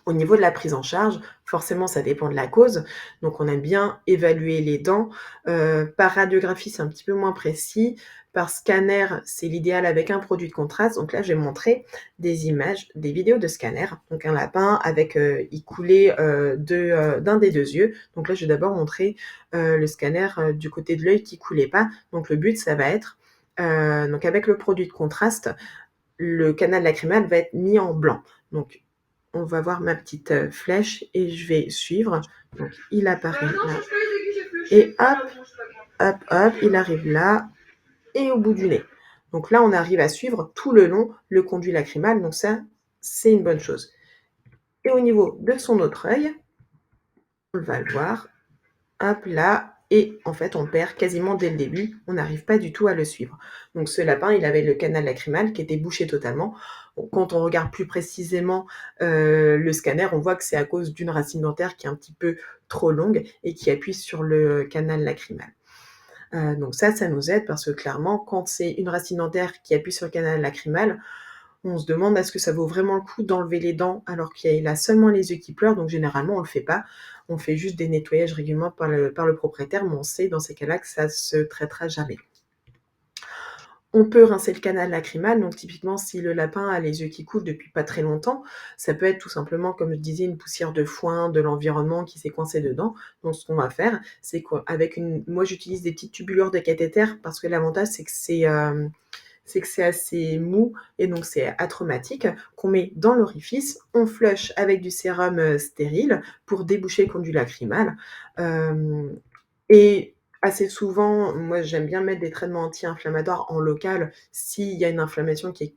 Speaker 2: Au niveau de la prise en charge, forcément, ça dépend de la cause. Donc, on aime bien évaluer les dents. Par radiographie, c'est un petit peu moins précis. Par scanner, c'est l'idéal avec un produit de contraste. Donc là, je vais montrer des images, des vidéos de scanner. Donc, un lapin avec, il coulait d'un des 2 yeux. Donc là, je vais d'abord montrer le scanner du côté de l'œil qui coulait pas. Donc, le but, ça va être, donc avec le produit de contraste, le canal lacrymal va être mis en blanc. Donc, on va voir ma petite flèche et je vais suivre. Donc, il apparaît là. Et hop, hop, hop, il arrive là et au bout du nez. Donc là, on arrive à suivre tout le long le conduit lacrymal. Donc ça, c'est une bonne chose. Et au niveau de son autre œil, on va le voir. Hop là. Et en fait, on perd quasiment dès le début. On n'arrive pas du tout à le suivre. Donc ce lapin, il avait le canal lacrymal qui était bouché totalement. Bon, quand on regarde plus précisément le scanner, on voit que c'est à cause d'une racine dentaire qui est un petit peu trop longue et qui appuie sur le canal lacrymal. Donc ça nous aide parce que clairement, quand c'est une racine dentaire qui appuie sur le canal lacrymal, on se demande est-ce que ça vaut vraiment le coup d'enlever les dents alors qu'il a seulement les yeux qui pleurent. Donc généralement, on le fait pas. On fait juste des nettoyages régulièrement par le propriétaire, mais on sait dans ces cas-là que ça se traitera jamais. On peut rincer le canal lacrymal, donc typiquement si le lapin a les yeux qui coulent depuis pas très longtemps, ça peut être tout simplement, comme je disais, une poussière de foin, de l'environnement qui s'est coincée dedans. Donc ce qu'on va faire, c'est qu'avec moi j'utilise des petites tubulures de cathéter parce que l'avantage c'est que c'est assez mou et donc c'est atraumatique, qu'on met dans l'orifice, on flush avec du sérum stérile pour déboucher le conduit lacrymal. Et assez souvent, moi j'aime bien mettre des traitements anti-inflammatoires en local s'il y a une inflammation qui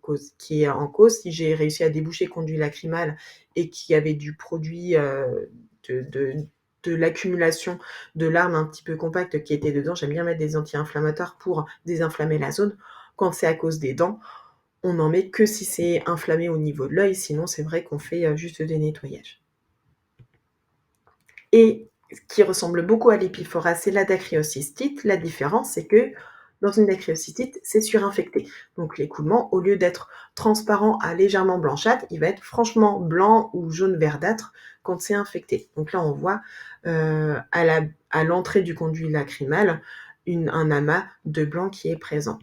Speaker 2: est en cause. Si j'ai réussi à déboucher le conduit lacrymal et qu'il y avait du produit de, de, de l'accumulation de larmes un petit peu compactes qui étaient dedans, j'aime bien mettre des anti-inflammatoires pour désinflammer la zone. Quand c'est à cause des dents, on n'en met que si c'est inflammé au niveau de l'œil, sinon c'est vrai qu'on fait juste des nettoyages. Et ce qui ressemble beaucoup à l'épiphorat, c'est la dacryocystite. La différence, c'est que dans une dacryocystite, c'est surinfecté. Donc l'écoulement, au lieu d'être transparent à légèrement blanchâtre, il va être franchement blanc ou jaune verdâtre quand c'est infecté. Donc là, on voit à l'entrée du conduit lacrymal un amas de blanc qui est présent.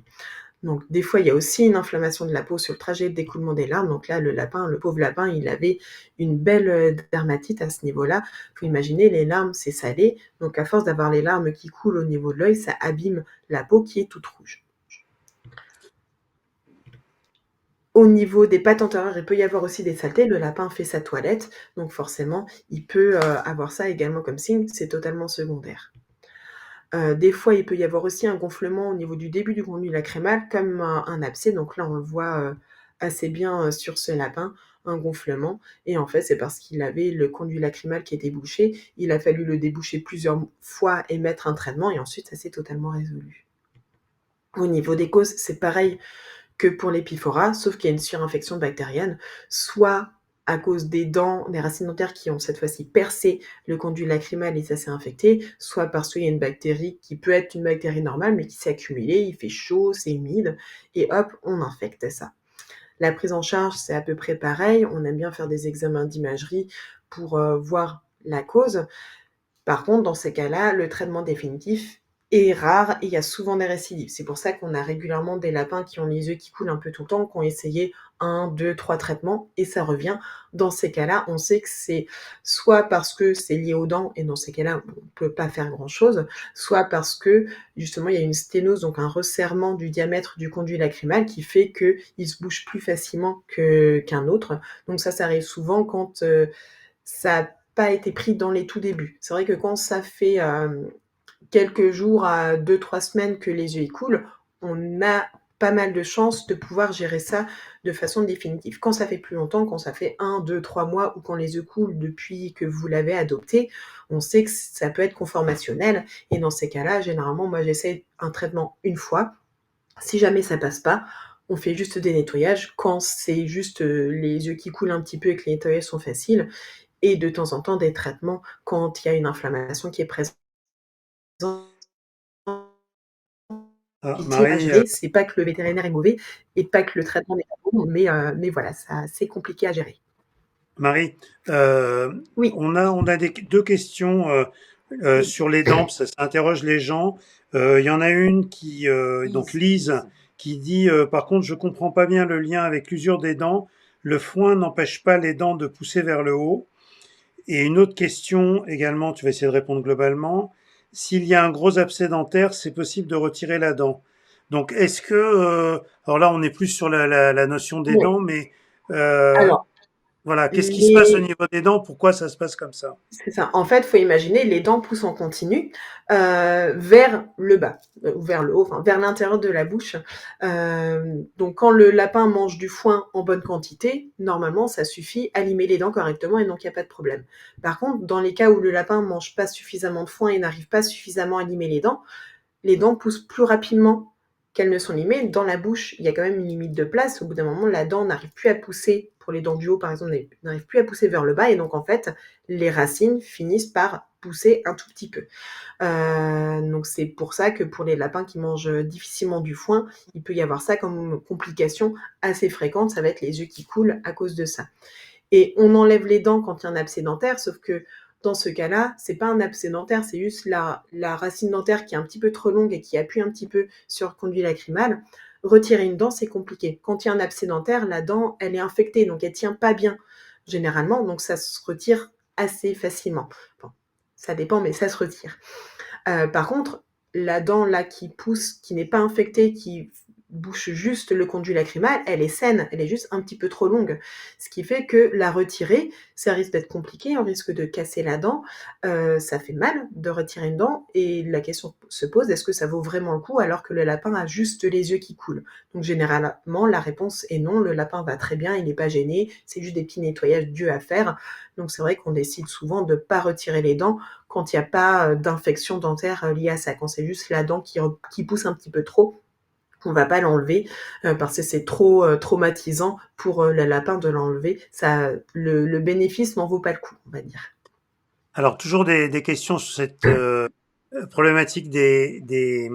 Speaker 2: Donc des fois, il y a aussi une inflammation de la peau sur le trajet d'écoulement des larmes. Donc là, le pauvre lapin, il avait une belle dermatite à ce niveau-là. Il faut imaginer, les larmes, c'est salé. Donc à force d'avoir les larmes qui coulent au niveau de l'œil, ça abîme la peau qui est toute rouge. Au niveau des pattes antérieures, il peut y avoir aussi des saletés. Le lapin fait sa toilette, donc forcément, il peut avoir ça également comme signe. C'est totalement secondaire. Des fois, il peut y avoir aussi un gonflement au niveau du début du conduit lacrymal comme un abcès. Donc là, on le voit assez bien sur ce lapin, un gonflement. Et en fait, c'est parce qu'il avait le conduit lacrymal qui était bouché. Il a fallu le déboucher plusieurs fois et mettre un traitement et ensuite ça s'est totalement résolu. Au niveau des causes, c'est pareil que pour l'épiphorat, sauf qu'il y a une surinfection bactérienne, soit à cause des dents, des racines dentaires qui ont cette fois-ci percé le conduit lacrymal et ça s'est infecté, soit parce qu'il y a une bactérie qui peut être une bactérie normale mais qui s'est accumulée, il fait chaud, c'est humide et hop, on infecte ça. La prise en charge, c'est à peu près pareil. On aime bien faire des examens d'imagerie pour voir la cause. Par contre, dans ces cas-là, le traitement définitif est rare et il y a souvent des récidives. C'est pour ça qu'on a régulièrement des lapins qui ont les yeux qui coulent un peu tout le temps, qui ont essayé un, deux, trois traitements et ça revient. Dans ces cas-là, on sait que c'est soit parce que c'est lié aux dents et dans ces cas-là, on ne peut pas faire grand-chose, soit parce que justement il y a une sténose, donc un resserrement du diamètre du conduit lacrymal qui fait qu'il se bouge plus facilement qu'un autre. Donc ça arrive souvent quand ça n'a pas été pris dans les tout débuts. C'est vrai que quand ça fait quelques jours à 2-3 semaines que les yeux y coulent, on a pas mal de chances de pouvoir gérer ça de façon définitive. Quand ça fait plus longtemps, quand ça fait 1, 2, 3 mois ou quand les yeux coulent depuis que vous l'avez adopté, on sait que ça peut être conformationnel et dans ces cas-là, généralement, moi j'essaie un traitement une fois. Si jamais ça passe pas, on fait juste des nettoyages quand c'est juste les yeux qui coulent un petit peu et que les nettoyages sont faciles et de temps en temps des traitements quand il y a une inflammation qui est présente.
Speaker 1: Ah,
Speaker 2: Compliqué à
Speaker 1: Marie,
Speaker 2: gérer, c'est pas que le vétérinaire est mauvais et pas que le traitement n'est pas bon, mais voilà, c'est compliqué à gérer.
Speaker 1: Marie,
Speaker 2: Oui.
Speaker 1: on a deux questions
Speaker 2: Oui.
Speaker 1: sur les dents, ça interroge les gens. Il y en a une qui, donc Lise, qui dit, par contre, je comprends pas bien le lien avec l'usure des dents. Le foin n'empêche pas les dents de pousser vers le haut. Et une autre question également, tu vas essayer de répondre globalement. S'il y a un gros abcès dentaire, c'est possible de retirer la dent. Donc, est-ce que, alors là, on est plus sur la notion des
Speaker 2: Oui.
Speaker 1: dents, mais euh,
Speaker 2: Alors,
Speaker 1: voilà, qu'est-ce qui se passe au
Speaker 2: les
Speaker 1: niveau des dents? Pourquoi ça se passe comme ça?
Speaker 2: c'est ça. En fait, faut imaginer les dents poussent en continu vers le bas ou vers le haut, enfin vers l'intérieur de la bouche. Donc, quand le lapin mange du foin en bonne quantité, normalement, ça suffit à limer les dents correctement et donc il n'y a pas de problème. Par contre, dans les cas où le lapin mange pas suffisamment de foin et n'arrive pas suffisamment à limer les dents poussent plus rapidement qu'elles ne sont limées. Dans la bouche, il y a quand même une limite de place. Au bout d'un moment, la dent n'arrive plus à pousser, pour les dents du haut par exemple, n'arrive plus à pousser vers le bas. Et donc en fait, les racines finissent par pousser un tout petit peu. Donc c'est pour ça que pour les lapins qui mangent difficilement du foin, il peut y avoir ça comme complication assez fréquente. Ça va être les yeux qui coulent à cause de ça. Et on enlève les dents quand il y a un abcès dentaire, sauf que dans ce cas-là, c'est pas un abcès dentaire, c'est juste la racine dentaire qui est un petit peu trop longue et qui appuie un petit peu sur le conduit lacrymal. Retirer une dent, c'est compliqué. Quand il y a un abcès dentaire, la dent, elle est infectée, donc elle tient pas bien, généralement, donc ça se retire assez facilement. Enfin, ça dépend, mais ça se retire. Par contre, la dent là qui pousse, qui n'est pas infectée, qui bouche juste le conduit lacrymal, elle est saine, elle est juste un petit peu trop longue. Ce qui fait que la retirer, ça risque d'être compliqué, on risque de casser la dent, ça fait mal de retirer une dent et la question se pose, est-ce que ça vaut vraiment le coup alors que le lapin a juste les yeux qui coulent? Donc généralement, la réponse est non, le lapin va très bien, il n'est pas gêné, c'est juste des petits nettoyages durs à faire. Donc c'est vrai qu'on décide souvent de ne pas retirer les dents quand il n'y a pas d'infection dentaire liée à ça, quand c'est juste la dent qui pousse un petit peu trop, on ne va pas l'enlever parce que c'est trop traumatisant pour le lapin de l'enlever. Ça, le bénéfice n'en vaut pas le coup, on va dire.
Speaker 1: Alors, toujours des questions sur cette problématique des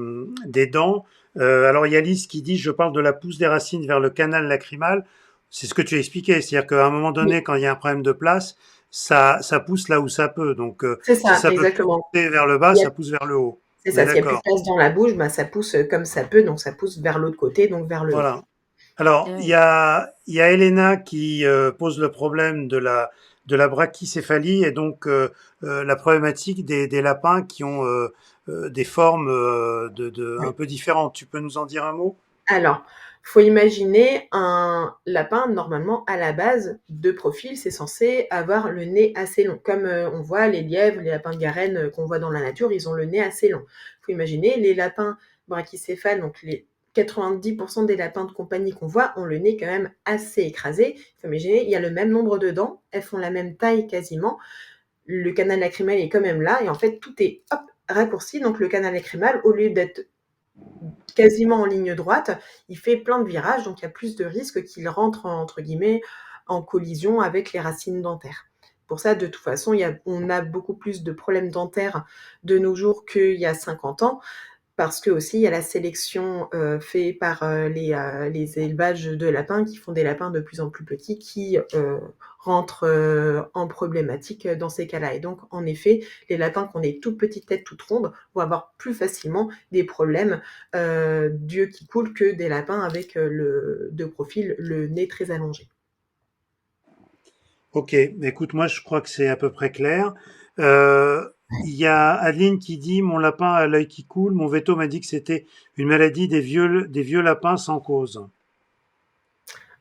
Speaker 1: dents. Alors, il y a Lise qui dit, je parle de la pousse des racines vers le canal lacrymal. C'est ce que tu as expliqué, c'est-à-dire qu'à un moment
Speaker 2: Oui,
Speaker 1: donné, quand il y a un problème de place, ça pousse là où ça peut. Donc,
Speaker 2: c'est
Speaker 1: si
Speaker 2: ça,
Speaker 1: ça peut plus
Speaker 2: exactement.
Speaker 1: pousser vers le bas,
Speaker 2: Il y a
Speaker 1: ça pousse vers le haut.
Speaker 2: C'est
Speaker 1: On est
Speaker 2: ça, s'il n'y a plus de
Speaker 1: d'accord.
Speaker 2: place dans la bouche, bah, ça pousse comme ça peut, donc ça pousse vers l'autre côté, donc vers le haut.
Speaker 1: Voilà. Alors, il y a Elena qui pose le problème de la brachycéphalie et donc la problématique des lapins qui ont des formes un
Speaker 2: Oui.
Speaker 1: peu différentes. Tu peux nous en dire un mot?
Speaker 2: Alors, faut imaginer un lapin, normalement, à la base, de profil, c'est censé avoir le nez assez long. Comme on voit les lièvres, les lapins de Garenne qu'on voit dans la nature, ils ont le nez assez long. Faut imaginer les lapins brachycéphales, donc les 90% des lapins de compagnie qu'on voit ont le nez quand même assez écrasé. Faut imaginer, il y a le même nombre de dents, elles font la même taille quasiment. Le canal lacrymal est quand même là, et en fait, tout est hop, raccourci. Donc le canal lacrymal, au lieu d'être quasiment en ligne droite, il fait plein de virages, donc il y a plus de risques qu'il rentre entre guillemets en collision avec les racines dentaires. Pour ça, de toute façon, on a beaucoup plus de problèmes dentaires de nos jours qu'il y a 50 ans, parce que aussi il y a la sélection faite par les élevages de lapins qui font des lapins de plus en plus petits qui rentrent en problématique dans ces cas-là. Et donc, en effet, les lapins qui ont des toutes petites têtes toutes rondes vont avoir plus facilement des problèmes d'yeux qui coulent que des lapins avec de profil le nez très allongé.
Speaker 1: Ok, écoute, moi je crois que c'est à peu près clair. Euh, il y a Adeline qui dit mon lapin a l'œil qui coule. Mon veto m'a dit que c'était une maladie des vieux lapins sans cause.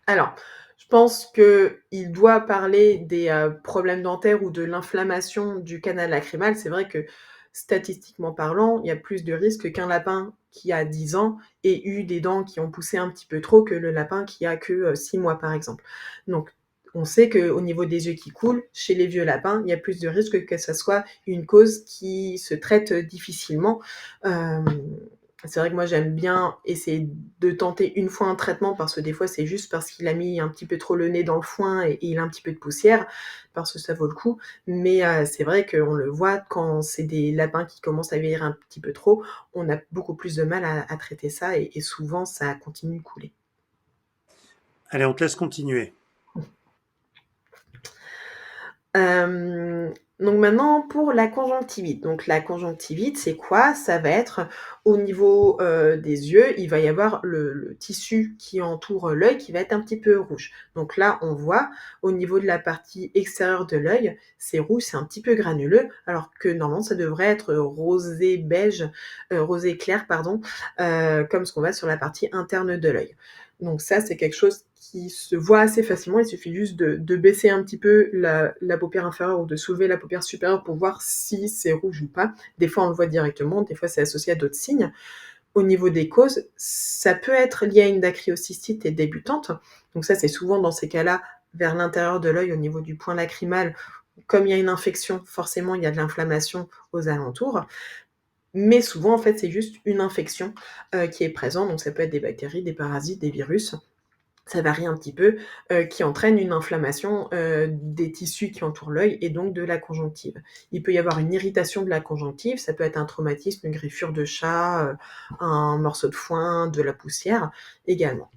Speaker 2: Alors, je pense qu'il doit parler des problèmes dentaires ou de l'inflammation du canal lacrymal. C'est vrai que statistiquement parlant, il y a plus de risques qu'un lapin qui a 10 ans ait eu des dents qui ont poussé un petit peu trop que le lapin qui a que 6 mois, par exemple. Donc, on sait qu'au niveau des yeux qui coulent, chez les vieux lapins, il y a plus de risques que ce soit une cause qui se traite difficilement. Euh, c'est vrai que moi, j'aime bien essayer de tenter une fois un traitement parce que des fois, c'est juste parce qu'il a mis un petit peu trop le nez dans le foin et il a un petit peu de poussière, parce que ça vaut le coup. Mais c'est vrai qu'on le voit quand c'est des lapins qui commencent à vieillir un petit peu trop, on a beaucoup plus de mal à traiter ça et souvent, ça continue de couler.
Speaker 1: Allez, on te laisse continuer.
Speaker 2: Euh, donc maintenant pour la conjonctivite. Donc la conjonctivite, c'est quoi? Ça va être au niveau des yeux, il va y avoir le tissu qui entoure l'œil qui va être un petit peu rouge. Donc là, on voit au niveau de la partie extérieure de l'œil, c'est rouge, c'est un petit peu granuleux, alors que normalement ça devrait être rosé beige, rosé clair, pardon, comme ce qu'on voit sur la partie interne de l'œil. Donc ça, c'est quelque chose qui se voit assez facilement. Il suffit juste de baisser un petit peu la paupière inférieure ou de soulever la paupière supérieure pour voir si c'est rouge ou pas. Des fois, on le voit directement, des fois, c'est associé à d'autres signes. Au niveau des causes, ça peut être lié à une dacryocystite et débutante. Donc ça, c'est souvent dans ces cas-là vers l'intérieur de l'œil, au niveau du point lacrymal. Comme il y a une infection, forcément, il y a de l'inflammation aux alentours. Mais souvent, en fait, c'est juste une infection qui est présente. Donc ça peut être des bactéries, des parasites, des virus, ça varie un petit peu, qui entraîne une inflammation des tissus qui entourent l'œil et donc de la conjonctive. Il peut y avoir une irritation de la conjonctive, ça peut être un traumatisme, une griffure de chat, un morceau de foin, de la poussière également.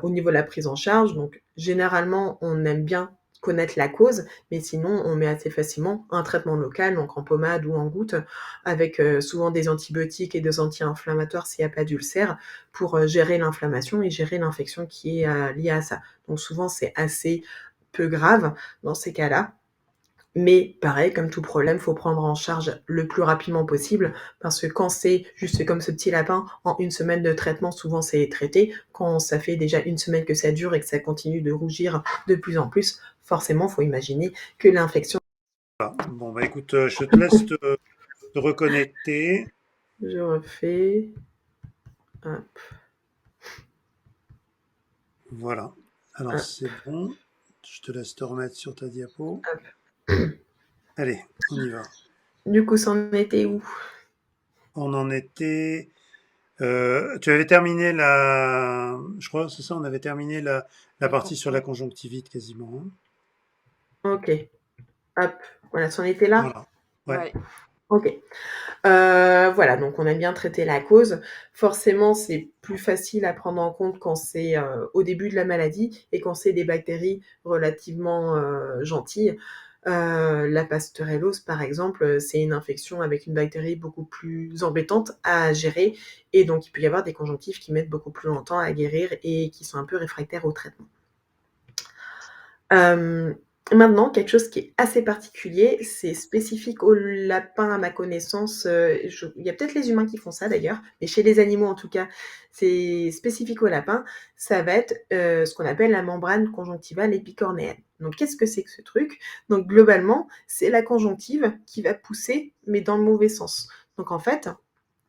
Speaker 2: Au niveau de la prise en charge, donc généralement, on aime bien connaître la cause, mais sinon, on met assez facilement un traitement local, donc en pommade ou en goutte, avec souvent des antibiotiques et des anti-inflammatoires s'il n'y a pas d'ulcère, pour gérer l'inflammation et gérer l'infection qui est liée à ça. Donc souvent, c'est assez peu grave dans ces cas-là. Mais pareil, comme tout problème, faut prendre en charge le plus rapidement possible parce que quand c'est juste comme ce petit lapin, en une semaine de traitement, souvent c'est traité. Quand ça fait déjà une semaine que ça dure et que ça continue de rougir de plus en plus, forcément, faut imaginer que l'infection...
Speaker 1: Bon, bah écoute, je te laisse te reconnecter.
Speaker 2: Je refais. Hop,
Speaker 1: Voilà. Alors
Speaker 2: hop,
Speaker 1: c'est bon. Je te laisse te remettre sur ta diapo.
Speaker 2: hop.
Speaker 1: Allez, on y va.
Speaker 2: Du coup, c'en était où?
Speaker 1: On en était. Tu avais terminé la. Je crois, c'est ça, on avait terminé la partie sur la conjonctivite quasiment, hein.
Speaker 2: Ok, hop. Voilà, c'en était là?
Speaker 1: Voilà. Ouais.
Speaker 3: Ouais.
Speaker 2: Ok. Voilà, donc on a bien traité la cause. Forcément, c'est plus facile à prendre en compte quand c'est au début de la maladie et quand c'est des bactéries relativement gentilles. La pasteurellose, par exemple, c'est une infection avec une bactérie beaucoup plus embêtante à gérer et donc il peut y avoir des conjonctives qui mettent beaucoup plus longtemps à guérir et qui sont un peu réfractaires au traitement. Euh, Maintenant, quelque chose qui est assez particulier, c'est spécifique aux lapins à ma connaissance. Il y a peut-être les humains qui font ça d'ailleurs, mais chez les animaux en tout cas, c'est spécifique aux lapins. Ça va être ce qu'on appelle la membrane conjonctivale épicornéenne. Donc, qu'est-ce que c'est que ce truc? Donc, globalement, c'est la conjonctive qui va pousser, mais dans le mauvais sens. Donc, en fait,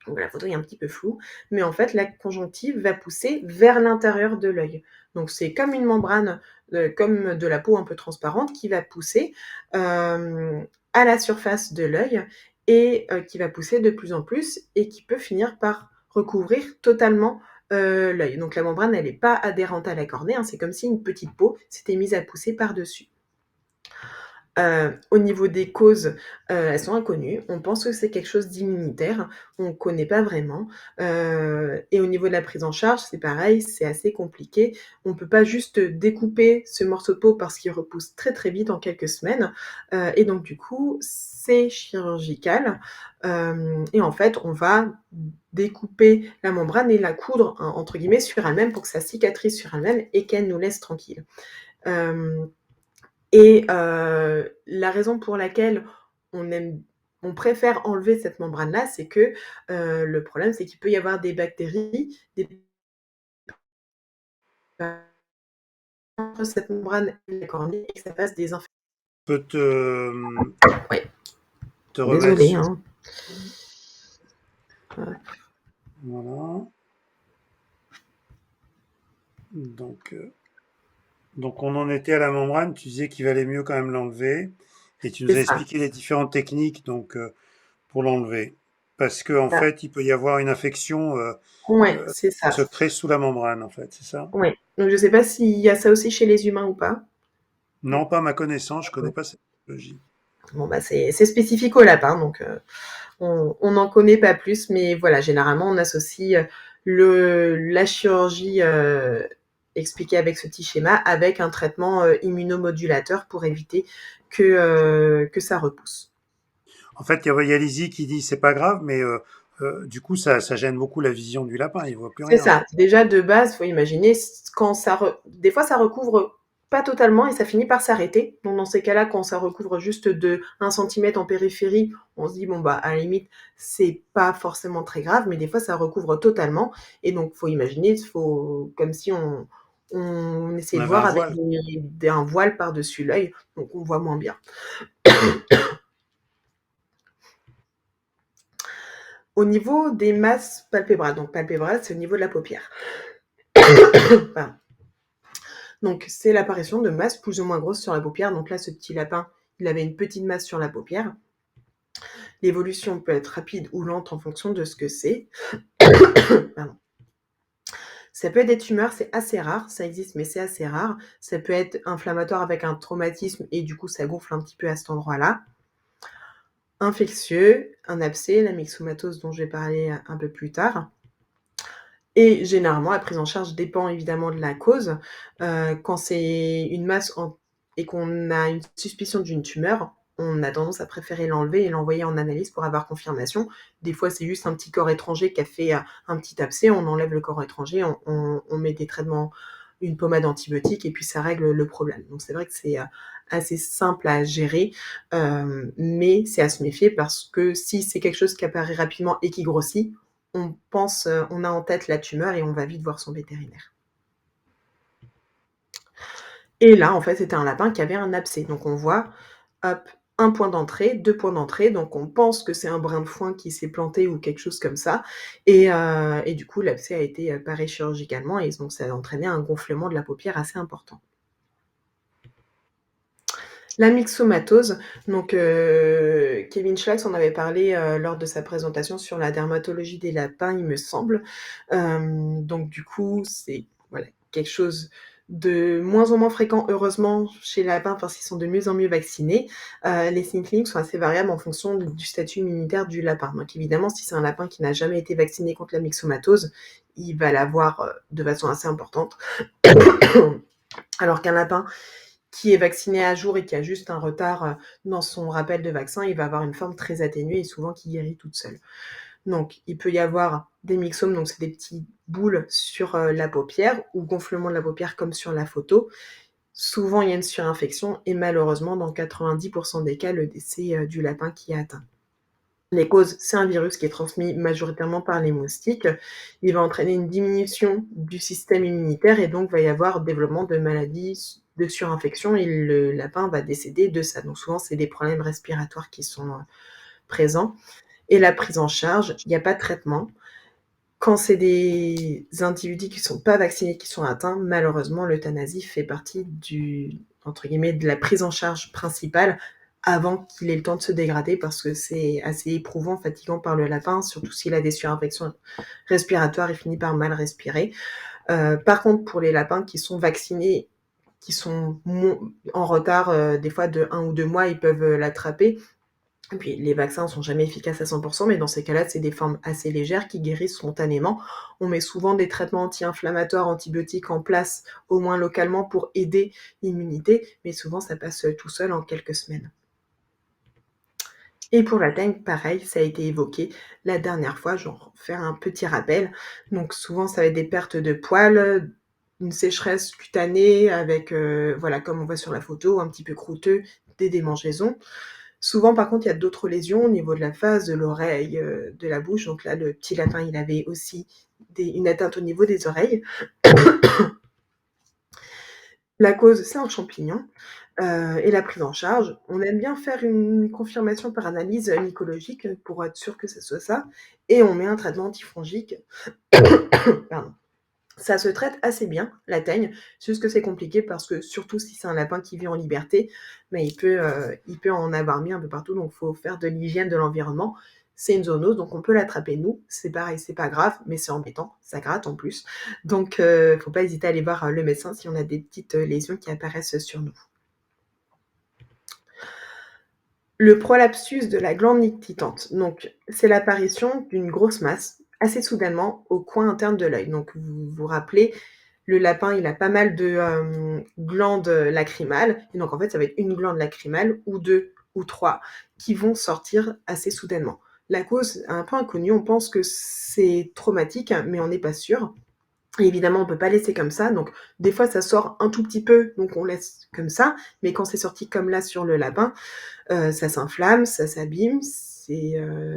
Speaker 2: donc la photo est un petit peu floue, mais en fait, la conjonctive va pousser vers l'intérieur de l'œil. Donc c'est comme une membrane, comme de la peau un peu transparente, qui va pousser à la surface de l'œil et qui va pousser de plus en plus et qui peut finir par recouvrir totalement l'œil. Donc la membrane, elle n'est pas adhérente à la cornée, hein, c'est comme si une petite peau s'était mise à pousser par-dessus. Au niveau des causes, elles sont inconnues. On pense que c'est quelque chose d'immunitaire, on ne connaît pas vraiment. Et au niveau de la prise en charge, c'est pareil, c'est assez compliqué. On ne peut pas juste découper ce morceau de peau parce qu'il repousse très, très vite en quelques semaines. Et donc du coup, c'est chirurgical. Et en fait, on va découper la membrane et la «coudre» entre guillemets sur elle-même pour que ça cicatrise sur elle-même et qu'elle nous laisse tranquilles. Et la raison pour laquelle on préfère enlever cette membrane-là, c'est que, le problème, c'est qu'il peut y avoir des bactéries, des entre cette membrane et la cornée et que ça fasse des infections.
Speaker 1: Peut
Speaker 2: Ouais,
Speaker 1: te remettre
Speaker 2: désolée,
Speaker 1: sur.
Speaker 2: hein.
Speaker 1: Voilà. Donc, donc on en était à la membrane. Tu disais qu'il valait mieux quand même l'enlever. Et tu nous
Speaker 2: C'est
Speaker 1: as
Speaker 2: ça.
Speaker 1: expliqué les différentes techniques donc, pour l'enlever. Parce qu'en fait, il peut y avoir une infection
Speaker 2: Ouais,
Speaker 1: euh,
Speaker 2: c'est
Speaker 1: qui
Speaker 2: ça.
Speaker 1: se crée sous la membrane, en fait, c'est ça?
Speaker 2: Ouais. Donc je sais pas s'il y a ça aussi chez les humains ou pas?
Speaker 1: Non, pas à ma connaissance, je connais pas cette technologie.
Speaker 2: Bon, bah, c'est spécifique aux lapins, donc on n'en connaît pas plus, mais voilà, généralement, on associe la chirurgie expliquée avec ce petit schéma avec un traitement immunomodulateur pour éviter que ça repousse.
Speaker 1: En fait, il y a Lizzie qui dit c'est pas grave, mais du coup, ça gêne beaucoup la vision du lapin. Il voit plus
Speaker 2: C'est
Speaker 1: rien, en
Speaker 2: ça.
Speaker 1: fait.
Speaker 2: Déjà, de base, faut imaginer quand des fois, ça recouvre pas totalement et ça finit par s'arrêter. Donc, dans ces cas-là, quand ça recouvre juste de 1 centimètre en périphérie, on se dit, bon, bah, à la limite, c'est pas forcément très grave, mais des fois, ça recouvre totalement. Et donc, faut imaginer, comme si on
Speaker 1: On
Speaker 2: essayait de
Speaker 1: avait un
Speaker 2: voir avec
Speaker 1: voile.
Speaker 2: un voile par-dessus l'œil, donc on voit moins bien. Au niveau des masses palpébrales, donc palpébrale, c'est au niveau de la paupière. Pardon. Donc, c'est l'apparition de masses plus ou moins grosses sur la paupière. Donc là, ce petit lapin, il avait une petite masse sur la paupière. L'évolution peut être rapide ou lente en fonction de ce que c'est. Pardon. Ça peut être des tumeurs, c'est assez rare, ça existe, mais c'est assez rare. Ça peut être inflammatoire avec un traumatisme et du coup, ça gonfle un petit peu à cet endroit-là. Infectieux, un abcès, la myxomatose dont je vais parler un peu plus tard. Et généralement, la prise en charge dépend évidemment de la cause. Quand c'est une masse et qu'on a une suspicion d'une tumeur, on a tendance à préférer l'enlever et l'envoyer en analyse pour avoir confirmation. Des fois, c'est juste un petit corps étranger qui a fait un petit abcès, on enlève le corps étranger, on met des traitements, une pommade antibiotique et puis ça règle le problème. Donc c'est vrai que c'est assez simple à gérer, mais c'est à se méfier parce que si c'est quelque chose qui apparaît rapidement et qui grossit, on a en tête la tumeur et on va vite voir son vétérinaire. Et là, en fait, c'était un lapin qui avait un abcès. Donc on voit, hop, un point d'entrée, 2 points d'entrée. Donc on pense que c'est un brin de foin qui s'est planté ou quelque chose comme ça. Et du coup, l'abcès a été paré chirurgicalement et donc ça a entraîné un gonflement de la paupière assez important. La myxomatose, donc Kevin Schlax en avait parlé lors de sa présentation sur la dermatologie des lapins, il me semble. Donc du coup, c'est voilà, quelque chose de moins en moins fréquent, heureusement, chez les lapins parce qu'ils sont de mieux en mieux vaccinés. Les signes cliniques sont assez variables en fonction du statut immunitaire du lapin. Donc évidemment, si c'est un lapin qui n'a jamais été vacciné contre la myxomatose, il va l'avoir de façon assez importante. Alors qu'un lapin qui est vacciné à jour et qui a juste un retard dans son rappel de vaccin, il va avoir une forme très atténuée et souvent qui guérit toute seule. Donc, il peut y avoir des myxomes, donc c'est des petites boules sur la paupière ou gonflement de la paupière comme sur la photo. Souvent, il y a une surinfection et malheureusement, dans 90% des cas, le décès du lapin qui est atteint. Les causes, c'est un virus qui est transmis majoritairement par les moustiques. Il va entraîner une diminution du système immunitaire et donc va y avoir développement de maladies de surinfection et le lapin va décéder de ça. Donc souvent, c'est des problèmes respiratoires qui sont présents. Et la prise en charge, il n'y a pas de traitement. Quand c'est des individus qui ne sont pas vaccinés, qui sont atteints, malheureusement, l'euthanasie fait partie entre guillemets, de la prise en charge principale avant qu'il ait le temps de se dégrader parce que c'est assez éprouvant, fatigant par le lapin, surtout s'il a des surinfections respiratoires et finit par mal respirer. Par contre, pour les lapins qui sont vaccinés, qui sont en retard, des fois de 1 ou 2 mois, ils peuvent l'attraper. Et puis les vaccins ne sont jamais efficaces à 100%, mais dans ces cas-là, c'est des formes assez légères qui guérissent spontanément. On met souvent des traitements anti-inflammatoires, antibiotiques en place, au moins localement, pour aider l'immunité, mais souvent ça passe tout seul en quelques semaines. Et pour la teigne, pareil, ça a été évoqué la dernière fois, je vais faire un petit rappel. Donc souvent, ça va être des pertes de poils, une sécheresse cutanée avec, voilà, comme on voit sur la photo, un petit peu croûteux, des démangeaisons. Souvent, par contre, il y a d'autres lésions au niveau de la face, de l'oreille, de la bouche. Donc là, le petit lapin, il avait aussi une atteinte au niveau des oreilles. La cause, c'est un champignon. Et la prise en charge, on aime bien faire une confirmation par analyse mycologique pour être sûr que ce soit ça, et on met un traitement antifongique. Pardon. Ça se traite assez bien, la teigne, c'est juste que c'est compliqué parce que surtout si c'est un lapin qui vit en liberté, mais il peut en avoir mis un peu partout, donc il faut faire de l'hygiène de l'environnement. C'est une zoonose, donc on peut l'attraper nous, c'est pareil, c'est pas grave, mais c'est embêtant, ça gratte en plus. Donc faut pas hésiter à aller voir le médecin si on a des petites lésions qui apparaissent sur nous. Le prolapsus de la glande nictitante, donc c'est l'apparition d'une grosse masse assez soudainement au coin interne de l'œil. Donc vous vous rappelez, le lapin, il a pas mal de glandes lacrymales, et donc en fait, ça va être une glande lacrymale ou 2 ou 3 qui vont sortir assez soudainement. La cause est un peu inconnue, on pense que c'est traumatique, mais on n'est pas sûr. Et évidemment, on peut pas laisser comme ça, donc des fois ça sort un tout petit peu, donc on laisse comme ça, mais quand c'est sorti comme là sur le lapin, ça s'inflamme, ça s'abîme,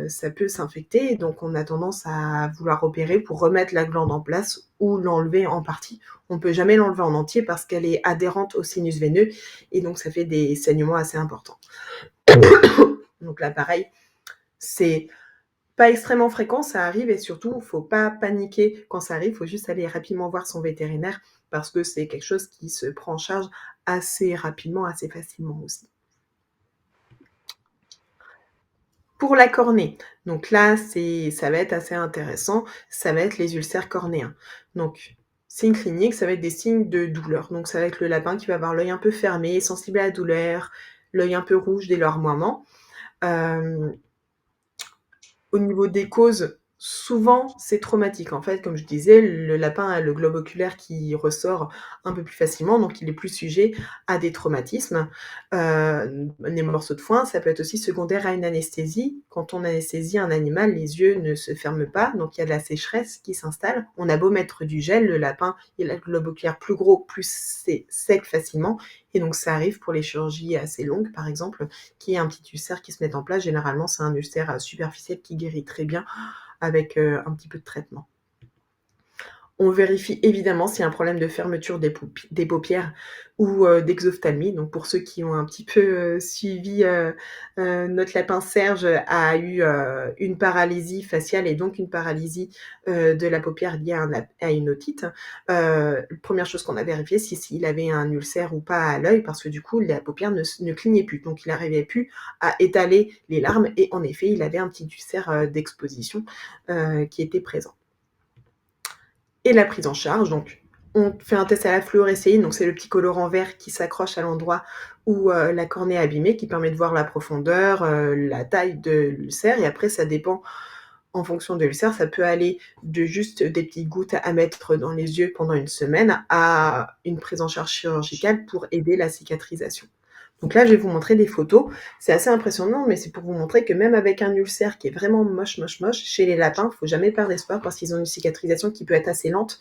Speaker 2: ça peut s'infecter, donc on a tendance à vouloir opérer pour remettre la glande en place ou l'enlever en partie. On peut jamais l'enlever en entier parce qu'elle est adhérente au sinus veineux et donc ça fait des saignements assez importants. Donc là, pareil, c'est pas extrêmement fréquent, ça arrive, et surtout, faut pas paniquer quand ça arrive, faut juste aller rapidement voir son vétérinaire parce que c'est quelque chose qui se prend en charge assez rapidement, assez facilement aussi. Pour la cornée, donc là, ça va être assez intéressant, ça va être les ulcères cornéens. Donc, signe clinique, ça va être des signes de douleur. Donc, ça va être le lapin qui va avoir l'œil un peu fermé, sensible à la douleur, l'œil un peu rouge dès larmoiement. Au niveau des causes, souvent, c'est traumatique. En fait, comme je disais, le lapin a le globe oculaire qui ressort un peu plus facilement, donc il est plus sujet à des traumatismes. Les morceaux de foin, ça peut être aussi secondaire à une anesthésie. Quand on anesthésie un animal, les yeux ne se ferment pas, donc il y a de la sécheresse qui s'installe. On a beau mettre du gel, le lapin, il a le globe oculaire plus gros, plus c'est sec facilement, et donc ça arrive pour les chirurgies assez longues, par exemple, qu'il y ait un petit ulcère qui se mette en place. Généralement, c'est un ulcère superficiel qui guérit très bien avec un petit peu de traitement. On vérifie évidemment s'il y a un problème de fermeture des paupières ou d'exophtalmie. Donc pour ceux qui ont un petit peu suivi, notre lapin Serge a eu une paralysie faciale et donc une paralysie de la paupière liée à une otite. Première chose qu'on a vérifié, c'est s'il avait un ulcère ou pas à l'œil, parce que du coup la paupière ne clignait plus, donc il n'arrivait plus à étaler les larmes, et en effet il avait un petit ulcère d'exposition qui était présent. Et la prise en charge, donc on fait un test à la fluorescéine, donc c'est le petit colorant vert qui s'accroche à l'endroit où la cornée est abîmée, qui permet de voir la profondeur, la taille de l'ulcère, et après ça dépend en fonction de l'ulcère, ça peut aller de juste des petites gouttes à mettre dans les yeux pendant une semaine à une prise en charge chirurgicale pour aider la cicatrisation. Donc là, je vais vous montrer des photos. C'est assez impressionnant, mais c'est pour vous montrer que même avec un ulcère qui est vraiment moche, moche, moche, chez les lapins, il ne faut jamais perdre espoir parce qu'ils ont une cicatrisation qui peut être assez lente,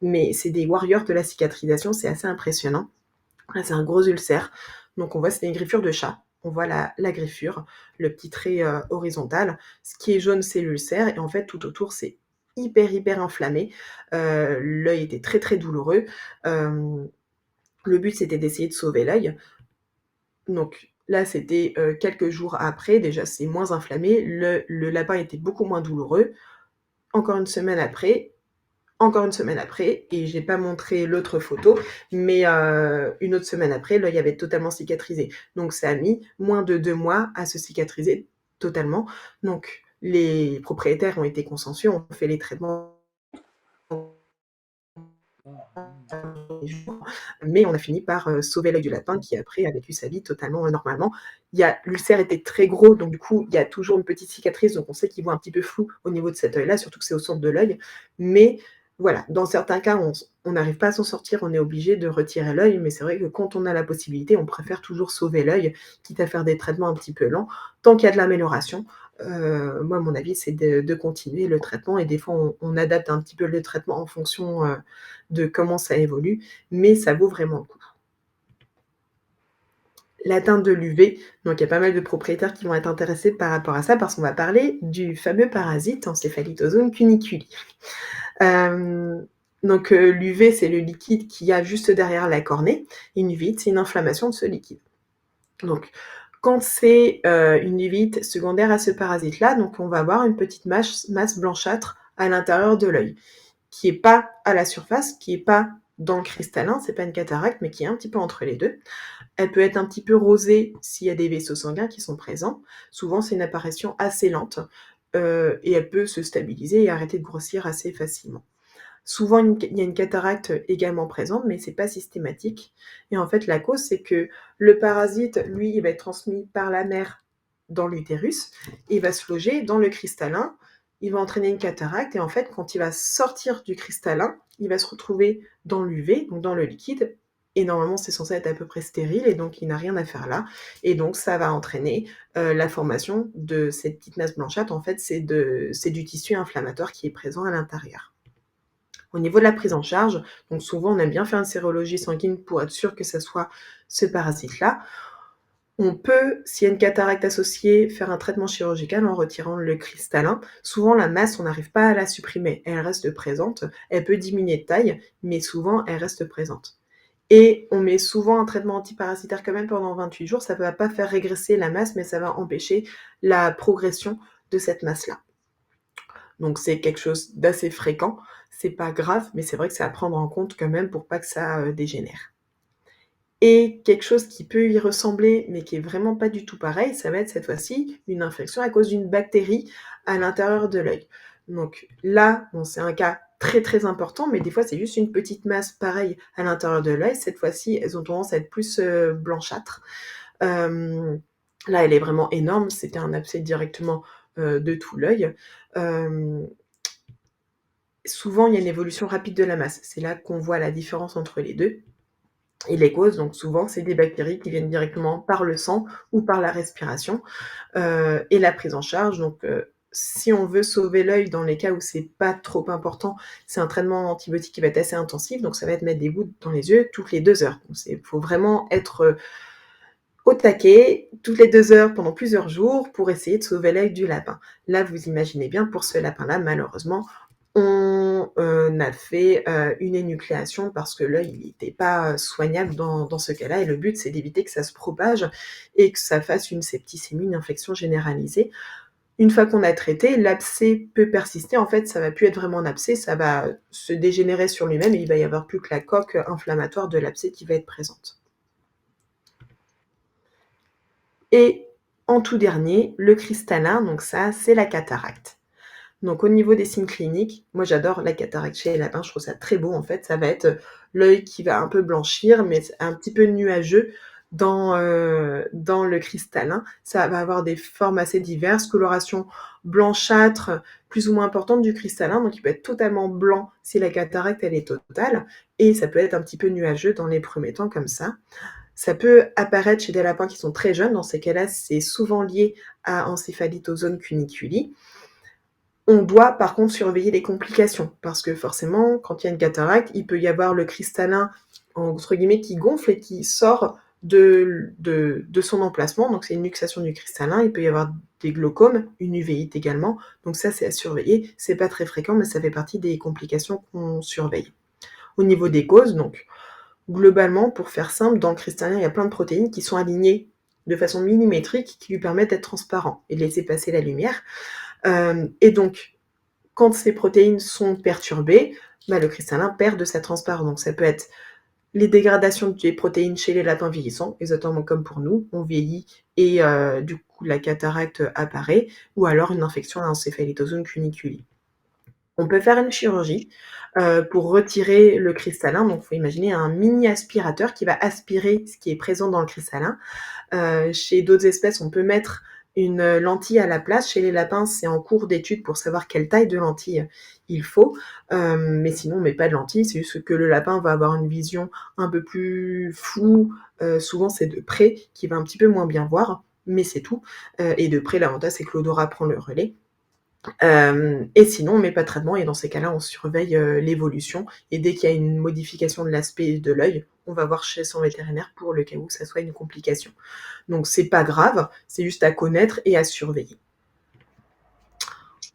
Speaker 2: mais c'est des warriors de la cicatrisation, c'est assez impressionnant. Là, c'est un gros ulcère. Donc on voit, c'est une griffure de chat. On voit la griffure, le petit trait horizontal. Ce qui est jaune, c'est l'ulcère. Et en fait, tout autour, c'est hyper, hyper inflammé. L'œil était très, très douloureux. Le but, c'était d'essayer de sauver l'œil. Donc là, c'était quelques jours après. Déjà, c'est moins inflammé. Le lapin était beaucoup moins douloureux. Encore une semaine après, Encore une semaine après, et j'ai pas montré l'autre photo, mais une autre semaine après, l'œil avait totalement cicatrisé. Donc ça a mis moins de 2 mois à se cicatriser totalement. Donc les propriétaires ont été consciencieux, ont fait les traitements mais on a fini par sauver l'œil du lapin qui après a vécu sa vie totalement normalement. L'ulcère était très gros, donc du coup il y a toujours une petite cicatrice, donc on sait qu'il voit un petit peu flou au niveau de cet œil-là, surtout que c'est au centre de l'œil. Mais voilà, dans certains cas, on n'arrive pas à s'en sortir, on est obligé de retirer l'œil, mais c'est vrai que quand on a la possibilité, on préfère toujours sauver l'œil, quitte à faire des traitements un petit peu lents, tant qu'il y a de l'amélioration. Moi, mon avis, c'est de continuer le traitement et des fois, on adapte un petit peu le traitement en fonction de comment ça évolue, mais ça vaut vraiment le coup. L'atteinte de l'UV, donc il y a pas mal de propriétaires qui vont être intéressés par rapport à ça, parce qu'on va parler du fameux parasite Encéphalitosomes cuniculi. Donc l'UV, c'est le liquide qu'il y a juste derrière la cornée. Une uvite, c'est une inflammation de ce liquide. Donc quand c'est une uvite secondaire à ce parasite-là, donc on va avoir une petite masse blanchâtre à l'intérieur de l'œil, qui est pas à la surface, qui est pas dans le cristallin, c'est pas une cataracte, mais qui est un petit peu entre les deux. Elle peut être un petit peu rosée s'il y a des vaisseaux sanguins qui sont présents. Souvent, c'est une apparition assez lente et elle peut se stabiliser et arrêter de grossir assez facilement. Souvent, il y a une cataracte également présente, mais c'est pas systématique. Et en fait, la cause, c'est que le parasite, lui, il va être transmis par la mère dans l'utérus, et il va se loger dans le cristallin, il va entraîner une cataracte, et en fait, quand il va sortir du cristallin, il va se retrouver dans l'UV, donc dans le liquide, et normalement, c'est censé être à peu près stérile, et donc il n'a rien à faire là. Et donc, ça va entraîner la formation de cette petite masse blanchâtre. En fait, c'est du tissu inflammatoire qui est présent à l'intérieur. Au niveau de la prise en charge, donc souvent on aime bien faire une sérologie sanguine pour être sûr que ça soit ce parasite-là. On peut, s'il y a une cataracte associée, faire un traitement chirurgical en retirant le cristallin. Souvent la masse, on n'arrive pas à la supprimer, elle reste présente. Elle peut diminuer de taille, mais souvent elle reste présente. Et on met souvent un traitement antiparasitaire quand même pendant 28 jours. Ça ne va pas faire régresser la masse, mais ça va empêcher la progression de cette masse-là. Donc c'est quelque chose d'assez fréquent. C'est pas grave, mais c'est vrai que c'est à prendre en compte quand même pour pas que ça dégénère. Et quelque chose qui peut y ressembler, mais qui est vraiment pas du tout pareil, ça va être cette fois-ci une infection à cause d'une bactérie à l'intérieur de l'œil. Donc là, bon, c'est un cas très très important, mais des fois c'est juste une petite masse pareille à l'intérieur de l'œil. Cette fois-ci, elles ont tendance à être plus blanchâtres. Là, elle est vraiment énorme. C'était un abcès directement de tout l'œil. Souvent, il y a une évolution rapide de la masse. C'est là qu'on voit la différence entre les deux. Et les causes, donc souvent, c'est des bactéries qui viennent directement par le sang ou par la respiration. Et la prise en charge, donc si on veut sauver l'œil dans les cas où c'est pas trop important, c'est un traitement antibiotique qui va être assez intensif, donc ça va être mettre des gouttes dans les yeux toutes les 2 heures. Donc il faut vraiment être au taquet, toutes les 2 heures pendant plusieurs jours pour essayer de sauver l'œil du lapin. Là, vous imaginez bien, pour ce lapin-là, malheureusement, on a fait une énucléation parce que l'œil n'était pas soignable dans ce cas-là, et le but, c'est d'éviter que ça se propage et que ça fasse une septicémie, une infection généralisée. Une fois qu'on a traité, l'abcès peut persister. En fait, ça va plus être vraiment un abcès, ça va se dégénérer sur lui-même et il va y avoir plus que la coque inflammatoire de l'abcès qui va être présente. Et en tout dernier, le cristallin, donc ça, c'est la cataracte. Donc au niveau des signes cliniques, moi j'adore la cataracte chez les lapins, je trouve ça très beau en fait. Ça va être l'œil qui va un peu blanchir, mais un petit peu nuageux dans le cristallin. Ça va avoir des formes assez diverses, coloration blanchâtre plus ou moins importante du cristallin, donc il peut être totalement blanc si la cataracte elle est totale, et ça peut être un petit peu nuageux dans les premiers temps comme ça. Ça peut apparaître chez des lapins qui sont très jeunes, dans ces cas-là c'est souvent lié à Encéphalitosomes cuniculi. On doit par contre surveiller les complications, parce que forcément, quand il y a une cataracte, il peut y avoir le cristallin, entre guillemets, qui gonfle et qui sort de son emplacement, donc c'est une luxation du cristallin. Il peut y avoir des glaucomes, une uvéite également, donc ça c'est à surveiller. C'est pas très fréquent, mais ça fait partie des complications qu'on surveille. Au niveau des causes, donc globalement, pour faire simple, dans le cristallin, il y a plein de protéines qui sont alignées de façon millimétrique, qui lui permettent d'être transparent et de laisser passer la lumière. Et donc, quand ces protéines sont perturbées, bah, le cristallin perd de sa transparence. Donc ça peut être les dégradations des protéines chez les lapins vieillissants, exactement comme pour nous, on vieillit et du coup la cataracte apparaît, ou alors une infection à l'encéphalitosomes cuniculi. On peut faire une chirurgie pour retirer le cristallin. Donc, il faut imaginer un mini aspirateur qui va aspirer ce qui est présent dans le cristallin. Chez d'autres espèces, on peut mettre une lentille à la place. Chez les lapins, c'est en cours d'étude pour savoir quelle taille de lentille il faut. Mais sinon, on met pas de lentille. C'est juste que le lapin va avoir une vision un peu plus floue. Souvent, c'est de près qui va un petit peu moins bien voir, mais c'est tout. Et de près, l'avantage, c'est que l'odorat prend le relais. Et sinon, on met pas de traitement et dans ces cas-là, on surveille l'évolution et dès qu'il y a une modification de l'aspect de l'œil, on va voir chez son vétérinaire pour le cas où ça soit une complication. Donc c'est pas grave, c'est juste à connaître et à surveiller.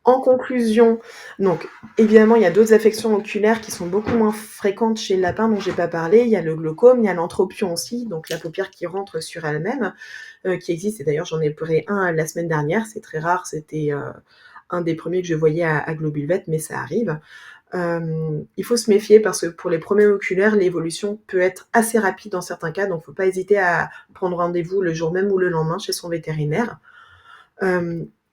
Speaker 2: En conclusion, donc évidemment, il y a d'autres affections oculaires qui sont beaucoup moins fréquentes chez le lapin dont j'ai pas parlé. Il y a le glaucome, il y a l'anthropion aussi, donc la paupière qui rentre sur elle-même, qui existe. Et d'ailleurs, j'en ai opéré un la semaine dernière. C'est très rare, c'était un des premiers que je voyais à Globulvet, mais ça arrive. Il faut se méfier parce que pour les problèmes oculaires, l'évolution peut être assez rapide dans certains cas, donc il ne faut pas hésiter à prendre rendez-vous le jour même ou le lendemain chez son vétérinaire.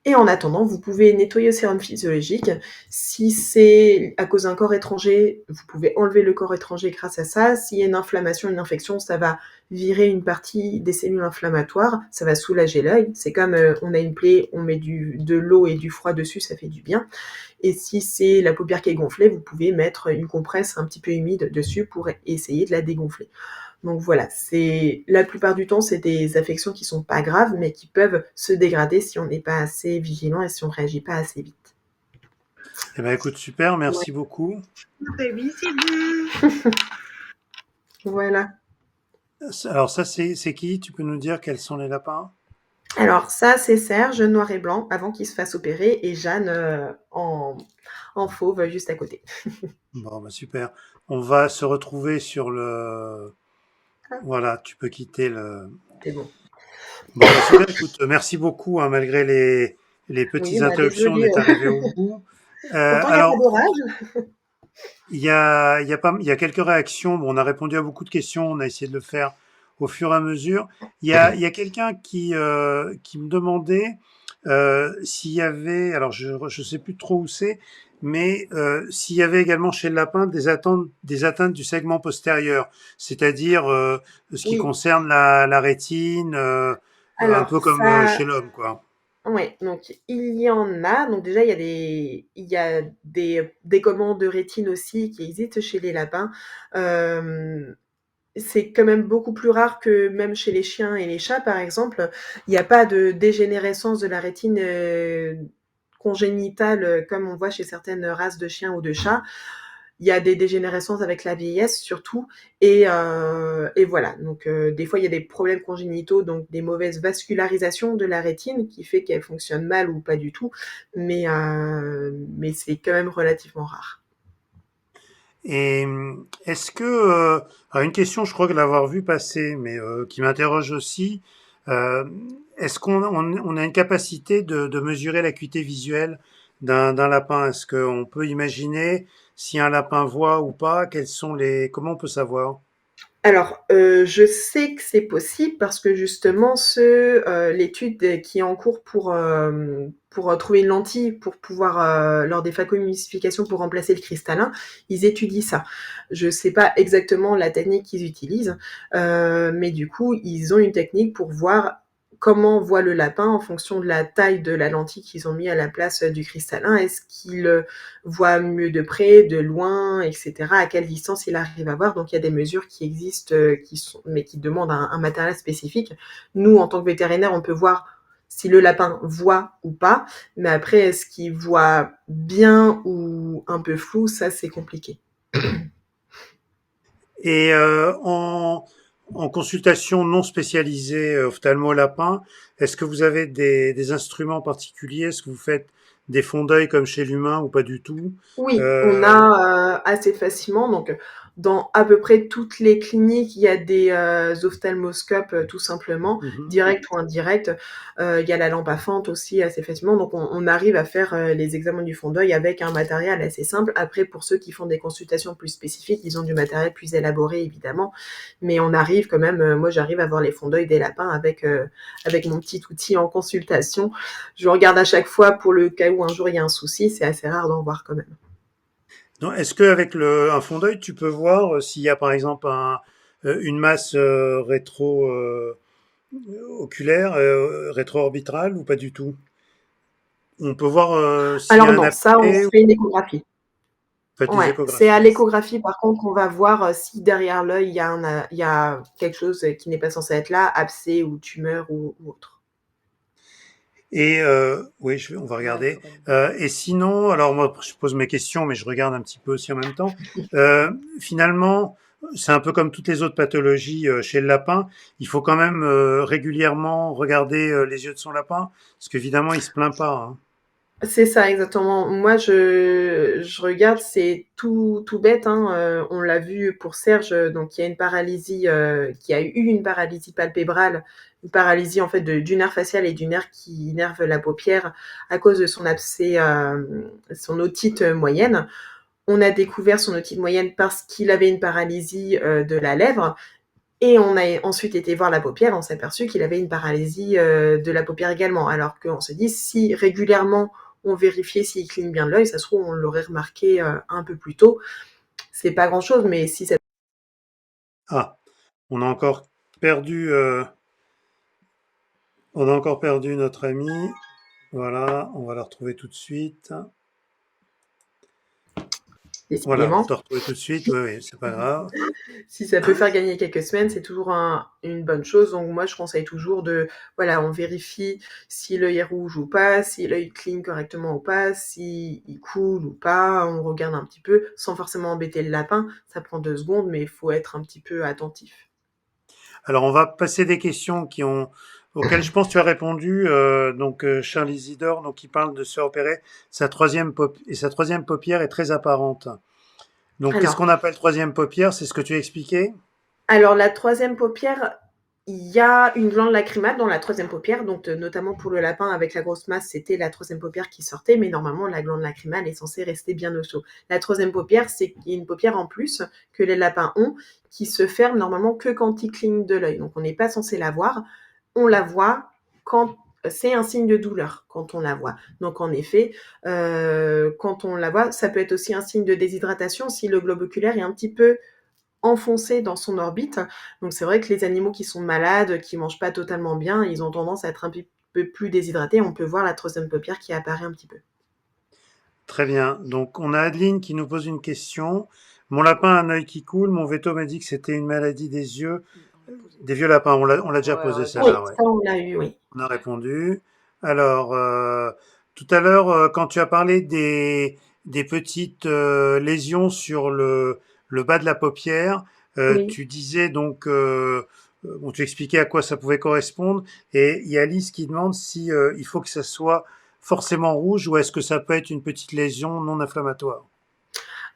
Speaker 2: Et en attendant, vous pouvez nettoyer au sérum physiologique. Si c'est à cause d'un corps étranger, vous pouvez enlever le corps étranger grâce à ça. S'il y a une inflammation, une infection, ça va virer une partie des cellules inflammatoires, ça va soulager l'œil. C'est comme on a une plaie, on met de l'eau et du froid dessus, ça fait du bien. Et si c'est la paupière qui est gonflée, vous pouvez mettre une compresse un petit peu humide dessus pour essayer de la dégonfler. Donc voilà, c'est la plupart du temps, c'est des affections qui sont pas graves, mais qui peuvent se dégrader si on n'est pas assez vigilant et si on réagit pas assez vite.
Speaker 1: Eh ben, écoute, super,
Speaker 2: Ouais.
Speaker 1: merci beaucoup.
Speaker 3: Très visible.
Speaker 2: Voilà.
Speaker 1: Alors ça, c'est qui? Tu peux nous dire quels sont les lapins?
Speaker 2: Alors ça, c'est Serge, noir et blanc, avant qu'il se fasse opérer, et Jeanne en fauve, juste à côté.
Speaker 1: Bon, bah super. On va se retrouver sur le...
Speaker 2: Ah,
Speaker 1: Voilà, tu peux quitter le...
Speaker 2: c'est bon.
Speaker 1: Bon, bah super, écoute, merci beaucoup, hein, malgré les
Speaker 2: Oui,
Speaker 1: petites
Speaker 2: bah
Speaker 1: interruptions, on
Speaker 2: désolée.
Speaker 1: est arrivé au bout.
Speaker 2: Pourtant, il n'y a pas
Speaker 1: Alors,
Speaker 2: d'orage.
Speaker 1: il y a quelques réactions. Bon, on a répondu à beaucoup de questions. On a essayé de le faire au fur et à mesure. Il y a quelqu'un qui me demandait s'il y avait, alors je sais plus trop où c'est, mais s'il y avait également chez le lapin des atteintes du segment postérieur, c'est-à-dire ce qui
Speaker 2: Oui,
Speaker 1: concerne la rétine, un
Speaker 2: alors
Speaker 1: peu comme
Speaker 2: ça,
Speaker 1: chez l'homme, quoi.
Speaker 2: ouais, donc il y en a. Donc déjà, il y a des commandes de rétine aussi qui existent chez les lapins. Euh, c'est quand même beaucoup plus rare que même chez les chiens et les chats, par exemple. Il n'y a pas de dégénérescence de la rétine congénitale comme on voit chez certaines races de chiens ou de chats. Il y a des dégénérescences avec la vieillesse surtout. Et voilà, donc des fois il y a des problèmes congénitaux, donc des mauvaises vascularisations de la rétine qui fait qu'elle fonctionne mal ou pas du tout, mais c'est quand même relativement rare.
Speaker 1: Et est-ce que, alors une question, je crois que l'avoir vu passer, mais qui m'interroge aussi, euh, est-ce on a une capacité de mesurer l'acuité visuelle d'un lapin? Est-ce qu'on peut imaginer si un lapin voit ou pas? Comment on peut savoir?
Speaker 2: Alors, je sais que c'est possible parce que justement l'étude qui est en cours pour trouver une lentille pour pouvoir, lors des phacoemulsifications pour remplacer le cristallin, ils étudient ça. Je sais pas exactement la technique qu'ils utilisent, mais du coup, ils ont une technique pour voir comment voit le lapin en fonction de la taille de la lentille qu'ils ont mis à la place, du cristallin. Est-ce qu'il, voit mieux de près, de loin, etc. À quelle distance il arrive à voir. Donc il y a des mesures qui existent, mais qui demandent un matériel spécifique. Nous, en tant que vétérinaire, on peut voir si le lapin voit ou pas, mais après, est-ce qu'il voit bien ou un peu flou, ça c'est compliqué.
Speaker 1: Et en consultation non spécialisée ophtalmo-lapin, est-ce que vous avez des instruments particuliers? Est-ce que vous faites des fonds d'œil comme chez l'humain ou pas du tout?
Speaker 2: Oui, on
Speaker 1: Euh,
Speaker 2: a assez facilement. Donc, Dans à peu près toutes les cliniques, il y a des ophtalmoscopes, tout simplement,
Speaker 1: Mhm.
Speaker 2: direct ou indirect. Il y a la lampe à fente aussi assez facilement. Donc on arrive à faire les examens du fond d'œil avec un matériel assez simple. Après, pour ceux qui font des consultations plus spécifiques, ils ont du matériel plus élaboré, évidemment. Mais on arrive quand même, moi j'arrive à voir les fonds d'œil des lapins avec mon petit outil en consultation. Je regarde à chaque fois pour le cas où un jour il y a un souci. C'est assez rare d'en voir quand même.
Speaker 1: Donc, est-ce qu'avec un fond d'œil, tu peux voir s'il y a par exemple une masse rétro-oculaire, rétro-orbitale ou pas du tout? On peut voir s'il y a
Speaker 2: Alors
Speaker 1: un
Speaker 2: non, ça, on
Speaker 1: apnée ou
Speaker 2: fait une échographie.
Speaker 1: faites des
Speaker 2: Ouais, c'est à
Speaker 1: échographies.
Speaker 2: l'échographie, par contre, qu'on va voir si derrière l'œil, il y a quelque chose qui n'est pas censé être là, abcès ou tumeur ou autre.
Speaker 1: Et oui, on va regarder. Et sinon, alors moi, je pose mes questions, mais je regarde un petit peu aussi en même temps. Finalement, c'est un peu comme toutes les autres pathologies chez le lapin. Il faut quand même régulièrement regarder les yeux de son lapin, parce qu'évidemment, il se plaint pas, hein.
Speaker 2: C'est ça, exactement. Moi, je regarde, c'est tout bête, hein, on l'a vu pour Serge, donc il y a une paralysie, qui a eu une paralysie palpébrale, une paralysie en fait du nerf facial et du nerf qui innerve la paupière à cause de son abcès, son otite moyenne. On a découvert son otite moyenne parce qu'il avait une paralysie de la lèvre et on a ensuite été voir la paupière, on s'est aperçu qu'il avait une paralysie de la paupière également. Alors qu'on se dit, si régulièrement on vérifiait s'il cligne bien de l'œil, ça se trouve, on l'aurait remarqué un peu plus tôt. C'est pas grand chose, mais si ça.
Speaker 1: Ah, on a encore perdu, on a encore perdu notre ami. Voilà, on va la retrouver tout de suite. Voilà, on
Speaker 2: Décidément,
Speaker 1: t'a retrouvé tout de suite. Oui, oui, c'est pas grave.
Speaker 2: si ça peut faire gagner quelques semaines, c'est toujours une bonne chose. Donc moi, je conseille toujours voilà, on vérifie si l'œil est rouge ou pas, si l'œil cligne correctement ou pas, si il coule ou pas. On regarde un petit peu, sans forcément embêter le lapin. Ça prend 2 secondes, mais il faut être un petit peu attentif.
Speaker 1: Alors, on va passer des questions auxquelles je pense que tu as répondu. Donc, Charles Isidore, donc, il parle de se faire opérer et sa troisième paupière est très apparente. Donc, qu'est-ce
Speaker 2: Alors,
Speaker 1: qu'on appelle troisième paupière? C'est ce que tu as expliqué?
Speaker 2: Alors, la troisième paupière, il y a une glande lacrymale dans la troisième paupière, donc notamment pour le lapin avec la grosse masse, c'était la troisième paupière qui sortait, mais normalement la glande lacrymale est censée rester bien au chaud. La troisième paupière, c'est une paupière en plus que les lapins ont, qui se ferme normalement que quand ils clignent de l'œil. Donc on n'est pas censé la voir, on la voit quand c'est un signe de douleur quand on la voit. Donc en effet, quand on la voit, ça peut être aussi un signe de déshydratation si le globe oculaire est un petit peu enfoncé dans son orbite. Donc c'est vrai que les animaux qui sont malades, qui mangent pas totalement bien, ils ont tendance à être un petit peu plus déshydratés. On peut voir la troisième paupière qui apparaît un petit peu.
Speaker 1: Très bien. Donc, on a Adeline qui nous pose une question. Mon lapin a un œil qui coule. Mon veto m'a dit que c'était une maladie des yeux. Des vieux lapins. On l'a déjà posé,
Speaker 2: Oui,
Speaker 1: celle-là, ouais.
Speaker 2: ça on l'a eu, oui.
Speaker 1: On a répondu. Alors, tout à l'heure, quand tu as parlé des petites lésions sur le bas de la paupière,
Speaker 2: Oui.
Speaker 1: tu disais donc, bon, tu expliquais à quoi ça pouvait correspondre. Et il y a Alice qui demande si il faut que ça soit forcément rouge ou est-ce que ça peut être une petite lésion non inflammatoire.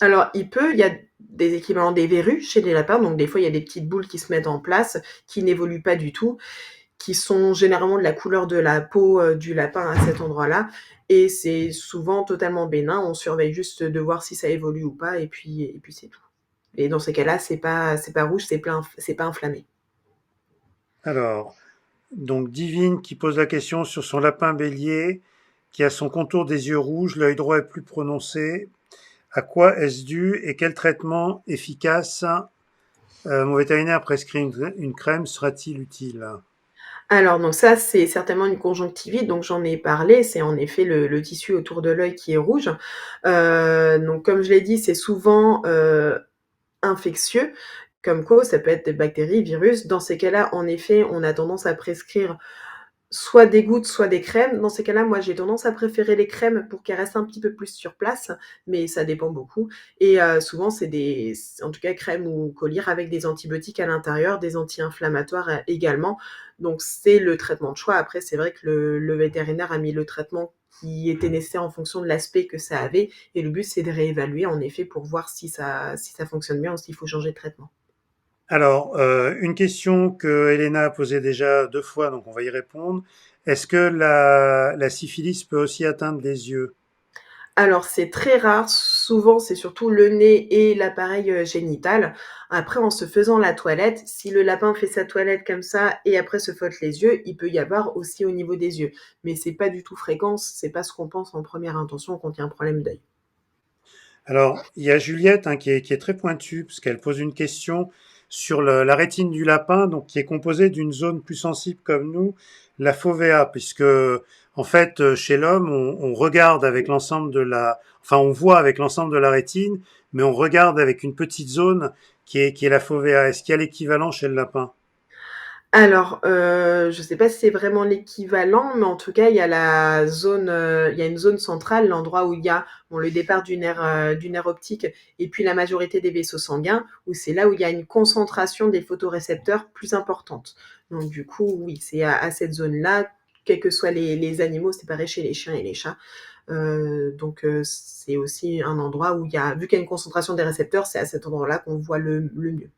Speaker 2: Alors, il y a des équivalents des verrues chez les lapins, donc des fois il y a des petites boules qui se mettent en place, qui n'évoluent pas du tout, qui sont généralement de la couleur de la peau du lapin à cet endroit-là. Et c'est souvent totalement bénin. On surveille juste de voir si ça évolue ou pas, et puis c'est tout. Et dans ces cas-là, c'est pas rouge, c'est pas inflammé.
Speaker 1: Alors, donc Divine qui pose la question sur son lapin bélier qui a son contour des yeux rouges, l'œil droit est plus prononcé. À quoi est-ce dû et quel traitement efficace mon vétérinaire prescrit une crème sera-t-il utile?
Speaker 2: Alors donc ça, c'est certainement une conjonctivite, donc j'en ai parlé, c'est en effet le tissu autour de l'œil qui est rouge. Donc comme je l'ai dit, c'est souvent, infectieux comme cause, ça peut être des bactéries, virus. Dans ces cas-là, en effet, on a tendance à prescrire soit des gouttes, soit des crèmes. Dans ces cas-là, moi, j'ai tendance à préférer les crèmes pour qu'elles restent un petit peu plus sur place, mais ça dépend beaucoup. Et souvent, en tout cas, crèmes ou collyres avec des antibiotiques à l'intérieur, des anti-inflammatoires également. Donc, c'est le traitement de choix. Après, c'est vrai que le vétérinaire a mis le traitement qui était nécessaire en fonction de l'aspect que ça avait. Et le but, c'est de réévaluer, en effet, pour voir si ça fonctionne bien ou s'il faut changer de traitement.
Speaker 1: Alors, une question que Elena a posée déjà 2 fois, donc on va y répondre. Est-ce que la syphilis peut aussi atteindre les yeux?
Speaker 2: Alors, c'est très rare. Souvent, c'est surtout le nez et l'appareil génital. Après, en se faisant la toilette, si le lapin fait sa toilette comme ça et après se frotte les yeux, il peut y avoir aussi au niveau des yeux. Mais c'est pas du tout fréquent. C'est pas ce qu'on pense en première intention quand il y a un problème d'œil.
Speaker 1: Alors, il y a Juliette, hein, qui est très pointue, parce qu'elle pose une question sur la rétine du lapin, donc qui est composée d'une zone plus sensible comme nous, la fovea, puisque en fait, chez l'homme, on regarde avec l'ensemble enfin, on voit avec l'ensemble de la rétine, mais on regarde avec une petite zone qui est la fovea. Est-ce qu'il y a l'équivalent chez le lapin?
Speaker 2: Alors, je sais pas si c'est vraiment l'équivalent, mais en tout cas, il y a une zone centrale, l'endroit où il y a, bon, le départ du nerf optique et puis la majorité des vaisseaux sanguins, où c'est là où il y a une concentration des photorécepteurs plus importante. Donc du coup, oui, c'est à cette zone-là, quels que soient les animaux, c'est pareil chez les chiens et les chats. Donc c'est aussi un endroit où il y a vu qu'il y a une concentration des récepteurs, c'est à cet endroit-là qu'on voit le mieux.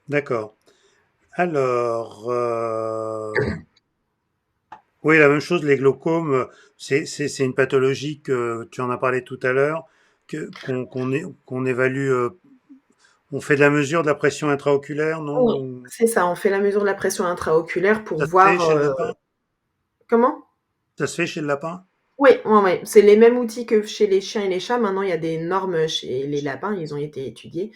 Speaker 1: D'accord. Alors, oui, la même chose, les glaucomes, c'est une pathologie que tu en as parlé tout à l'heure, qu'on évalue. On fait de la mesure de la pression intraoculaire, non?
Speaker 2: Oui, c'est ça, on fait la mesure de la pression intraoculaire pour
Speaker 1: Ça se fait
Speaker 2: voir,
Speaker 1: chez le lapin?
Speaker 2: comment?
Speaker 1: Ça se fait chez le lapin?
Speaker 2: Oui, ouais, ouais, c'est les mêmes outils que chez les chiens et les chats. Maintenant, il y a des normes chez les lapins, ils ont été étudiés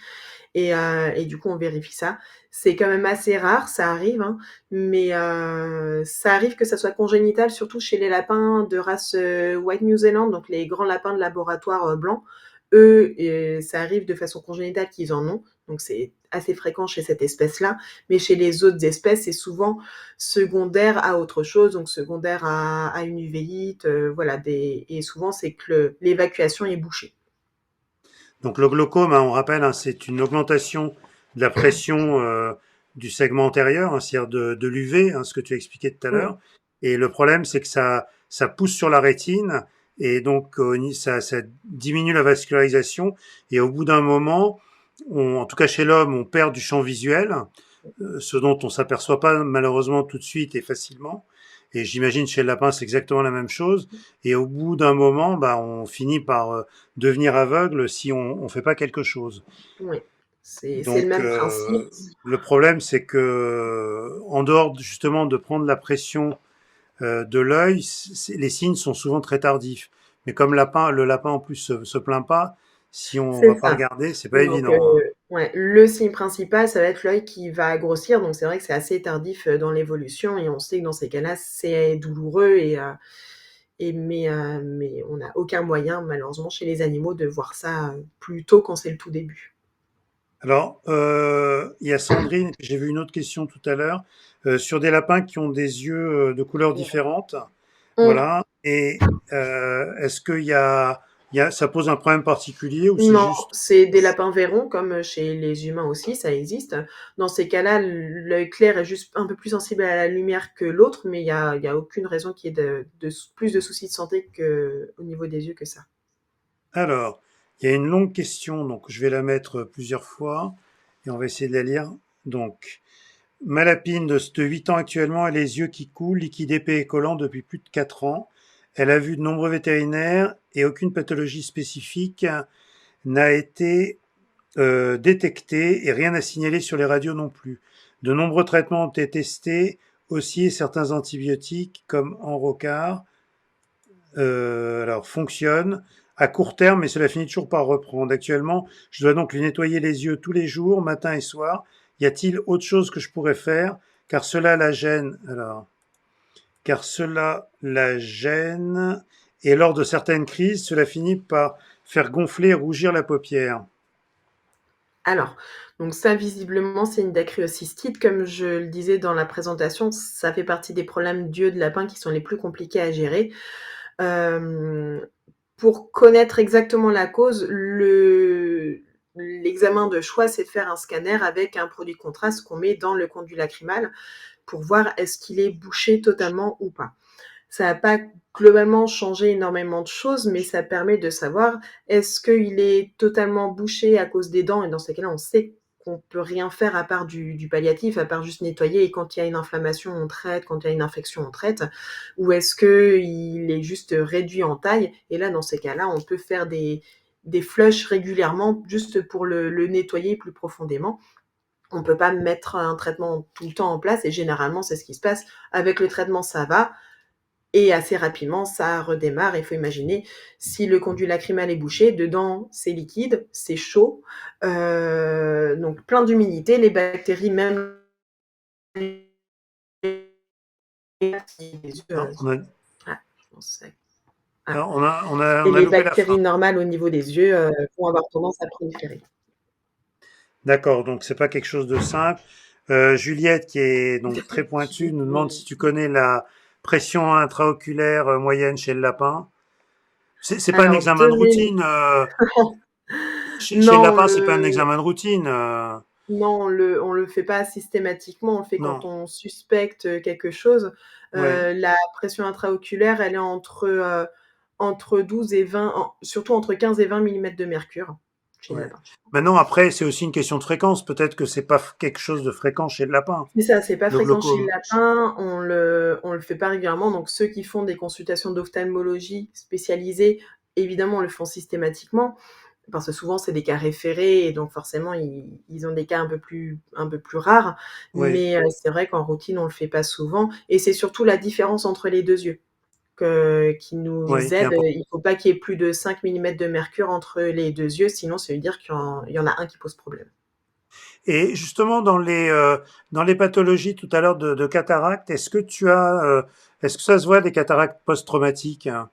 Speaker 2: et du coup, on vérifie ça. C'est quand même assez rare, ça arrive, hein, mais ça arrive que ça soit congénital, surtout chez les lapins de race, White New Zealand, donc les grands lapins de laboratoire, blancs. Eux, ça arrive de façon congénitale qu'ils en ont, donc c'est assez fréquent chez cette espèce-là, mais chez les autres espèces, c'est souvent secondaire à autre chose, donc secondaire à une uvéite, voilà, et souvent, c'est que l'évacuation est bouchée.
Speaker 1: Donc le glaucome, hein, on rappelle, hein, c'est une augmentation de la pression du segment antérieur, hein, c'est-à-dire de l'UV, hein, ce que tu as expliqué tout à
Speaker 2: Mm.
Speaker 1: l'heure. Et le problème, c'est que ça pousse sur la rétine et donc ça diminue la vascularisation. Et au bout d'un moment, en tout cas chez l'homme, on perd du champ visuel, ce dont on s'aperçoit pas malheureusement tout de suite et facilement. Et j'imagine chez le lapin, c'est exactement la même chose. Et au bout d'un moment, bah, on finit par devenir aveugle si on fait pas quelque chose.
Speaker 2: Oui, c'est le
Speaker 1: Donc,
Speaker 2: même principe.
Speaker 1: le problème, c'est que, en dehors justement de prendre la pression de l'œil, les signes sont souvent très tardifs. Mais comme le lapin en plus se plaint pas, si on
Speaker 2: C'est
Speaker 1: va pas
Speaker 2: ça.
Speaker 1: regarder, c'est pas
Speaker 2: Donc,
Speaker 1: évident, hein.
Speaker 2: ouais, le signe principal, ça va être l'œil qui va grossir. Donc, c'est vrai que c'est assez tardif dans l'évolution et on sait que dans ces cas-là, c'est douloureux mais on n'a aucun moyen, malheureusement, chez les animaux, de voir ça plus tôt quand c'est le tout début.
Speaker 1: Alors, il y a Sandrine, et puis j'ai vu une autre question tout à l'heure, sur des lapins qui ont des yeux de couleurs différentes.
Speaker 2: On-
Speaker 1: Voilà. Et est-ce ça pose un problème particulier ou c'est
Speaker 2: Non,
Speaker 1: juste.
Speaker 2: c'est des lapins verrons, comme chez les humains aussi, ça existe. Dans ces cas-là, l'œil clair est juste un peu plus sensible à la lumière que l'autre, mais il y a aucune raison qu'il y ait plus de soucis de santé au niveau des yeux que ça.
Speaker 1: Alors, il y a une longue question, donc je vais la mettre plusieurs fois et on va essayer de la lire. Donc, Malapine de 8 ans actuellement a les yeux qui coulent, liquide épais et collant depuis plus de 4 ans. Elle a vu de nombreux vétérinaires et aucune pathologie spécifique n'a été détectée et rien à signaler sur les radios non plus. De nombreux traitements ont été testés aussi et certains antibiotiques comme Enrocard alors fonctionnent à court terme, mais cela finit toujours par reprendre. Actuellement, je dois donc lui nettoyer les yeux tous les jours, matin et soir. Y a-t-il autre chose que je pourrais faire car cela la gêne alors, car cela la gêne et lors de certaines crises, cela finit par faire gonfler et rougir la paupière.
Speaker 2: Alors, donc ça, visiblement, c'est une dacryocystite. Comme je le disais dans la présentation, ça fait partie des problèmes d'yeux de lapin qui sont les plus compliqués à gérer. Euh, pour connaître exactement la cause, l'examen de choix, c'est de faire un scanner avec un produit de contraste qu'on met dans le conduit lacrymal pour voir est-ce qu'il est bouché totalement ou pas. Ça va pas globalement changer énormément de choses, mais ça permet de savoir est-ce qu'il est totalement bouché à cause des dents et dans ces cas-là, on sait qu'on peut rien faire à part du palliatif, à part juste nettoyer et quand il y a une inflammation, on traite, quand il y a une infection, on traite ou est-ce qu'il est juste réduit en taille et là, dans ces cas-là, on peut faire des flushs régulièrement juste pour le nettoyer plus profondément. On ne peut pas mettre un traitement tout le temps en place et généralement, c'est ce qui se passe. Avec le traitement, ça va et assez rapidement, ça redémarre. Il faut imaginer si le conduit lacrymal est bouché, dedans, c'est liquide, c'est chaud, donc plein d'humidité, les bactéries, même les
Speaker 1: Alors,
Speaker 2: ah, je pense
Speaker 1: on a
Speaker 2: les
Speaker 1: loupé la fin.
Speaker 2: bactéries normales au niveau des yeux vont avoir tendance à proliférer.
Speaker 1: D'accord, donc c'est pas quelque chose de simple. Juliette, qui est donc très pointue, nous demande si tu connais la pression intraoculaire moyenne chez le lapin. C'est pas un
Speaker 2: Alors,
Speaker 1: examen de routine. Chez le
Speaker 2: non,
Speaker 1: lapin, c'est pas un examen de routine.
Speaker 2: Non, on le fait pas systématiquement, on le fait quand
Speaker 1: Non.
Speaker 2: on suspecte quelque chose.
Speaker 1: Ouais.
Speaker 2: La pression intraoculaire, elle est entre 12 et 20, surtout entre 15 et 20 millimètres de mercure chez le
Speaker 1: Ouais.
Speaker 2: lapin.
Speaker 1: Maintenant, après, c'est aussi une question de fréquence. Peut-être que c'est pas quelque chose de fréquent chez le lapin,
Speaker 2: Mais ça, c'est pas
Speaker 1: le
Speaker 2: fréquent chez le
Speaker 1: glaucome.
Speaker 2: lapin, on le fait pas régulièrement. Donc ceux qui font des consultations d'ophtalmologie spécialisées, évidemment, le font systématiquement. Parce que souvent c'est des cas référés et donc forcément ils ont des cas un peu plus rares.
Speaker 1: Oui,
Speaker 2: Mais c'est vrai qu'en routine on le fait pas souvent et c'est surtout la différence entre les 2 yeux qui
Speaker 1: oui,
Speaker 2: nous
Speaker 1: qui est
Speaker 2: aide.
Speaker 1: important.
Speaker 2: Il faut pas qu'il y ait plus de 5 millimètres de mercure entre les 2 yeux, sinon ça veut dire qu'il y en a un qui pose problème.
Speaker 1: Et justement, dans les pathologies tout à l'heure de cataracte, est-ce que ça se voit des cataractes post-traumatiques hein,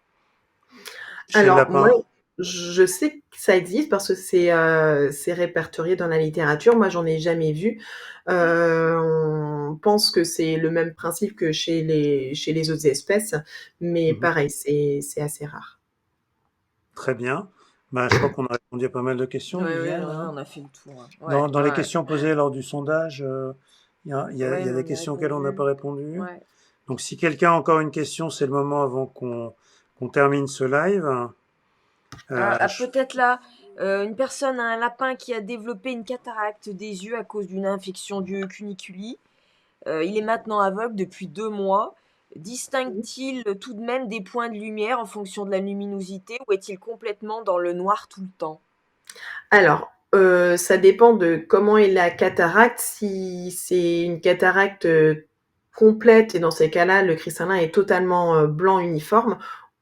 Speaker 1: chez le
Speaker 2: Alors moi,
Speaker 1: lapin?
Speaker 2: je sais que ça existe parce que c'est répertorié dans la littérature. Moi, j'en ai jamais vu. On pense que c'est le même principe que chez les autres espèces, mais
Speaker 1: Mhm.
Speaker 2: pareil, c'est assez rare.
Speaker 1: Très bien. Ben, je crois qu'on a répondu à pas mal de questions,
Speaker 4: Ouais, ouais,
Speaker 1: Viviane.
Speaker 4: non,
Speaker 1: Hein.
Speaker 4: on a fait le tour, hein. Ouais,
Speaker 1: Dans les
Speaker 4: ouais,
Speaker 1: questions posées lors du sondage, il
Speaker 4: ouais,
Speaker 1: y a
Speaker 4: mais
Speaker 1: des
Speaker 4: on y a
Speaker 1: questions auxquelles on n'a pas
Speaker 4: répondu.
Speaker 1: répondu.
Speaker 4: Ouais.
Speaker 1: Donc, si quelqu'un a encore une question, c'est le moment avant qu'on termine ce live.
Speaker 4: Ah,
Speaker 1: Euh,
Speaker 4: ah,
Speaker 1: je-
Speaker 4: peut-être là, une personne a un lapin qui a développé une cataracte des yeux à cause d'une infection du cuniculi. Il est maintenant aveugle depuis 2 mois. Distingue-t-il tout de même des points de lumière en fonction de la luminosité ou est-il complètement dans le noir tout le temps?
Speaker 2: Alors, ça dépend de comment est la cataracte. Si c'est une cataracte, complète et dans ces cas-là, le cristallin est totalement, blanc uniforme,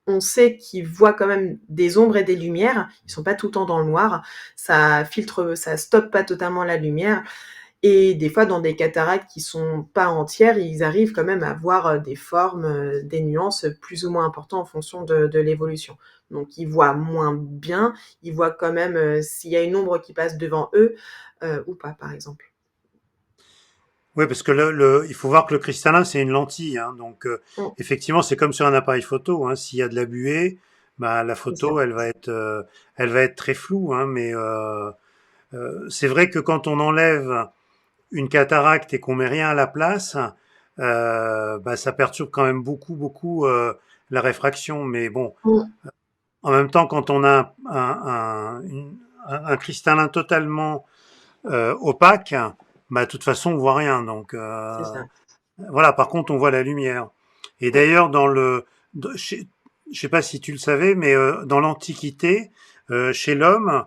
Speaker 2: on sait qu'il voit quand même des ombres et des lumières. Ils sont pas tout le temps dans le noir. Ça stoppe pas totalement la lumière et des fois, dans des cataractes qui sont pas entières, ils arrivent quand même à voir des formes, des nuances plus ou moins importantes en fonction de l'évolution. Donc, ils voient moins bien, ils voient quand même s'il y a une ombre qui passe devant eux ou pas, par exemple.
Speaker 1: Oui, parce que il faut voir que le cristallin, c'est une lentille. Hein, donc,
Speaker 2: Mm,
Speaker 1: effectivement, c'est comme sur un appareil photo. Hein, s'il y a de la buée, bah, la
Speaker 2: c'est ça.
Speaker 1: photo, elle va être très floue. Hein, mais c'est vrai que quand on enlève une cataracte et qu'on met rien à la place, bah, ça perturbe quand même beaucoup la réfraction. Mais bon,
Speaker 2: Mm,
Speaker 1: en même temps, quand on a un cristallin totalement opaque, bah, de toute façon, on voit rien. Donc,
Speaker 2: c'est ça.
Speaker 1: voilà, par contre, on voit la lumière. Et
Speaker 2: Mm.
Speaker 1: d'ailleurs, je sais pas si tu le savais, mais dans l'Antiquité, chez l'homme,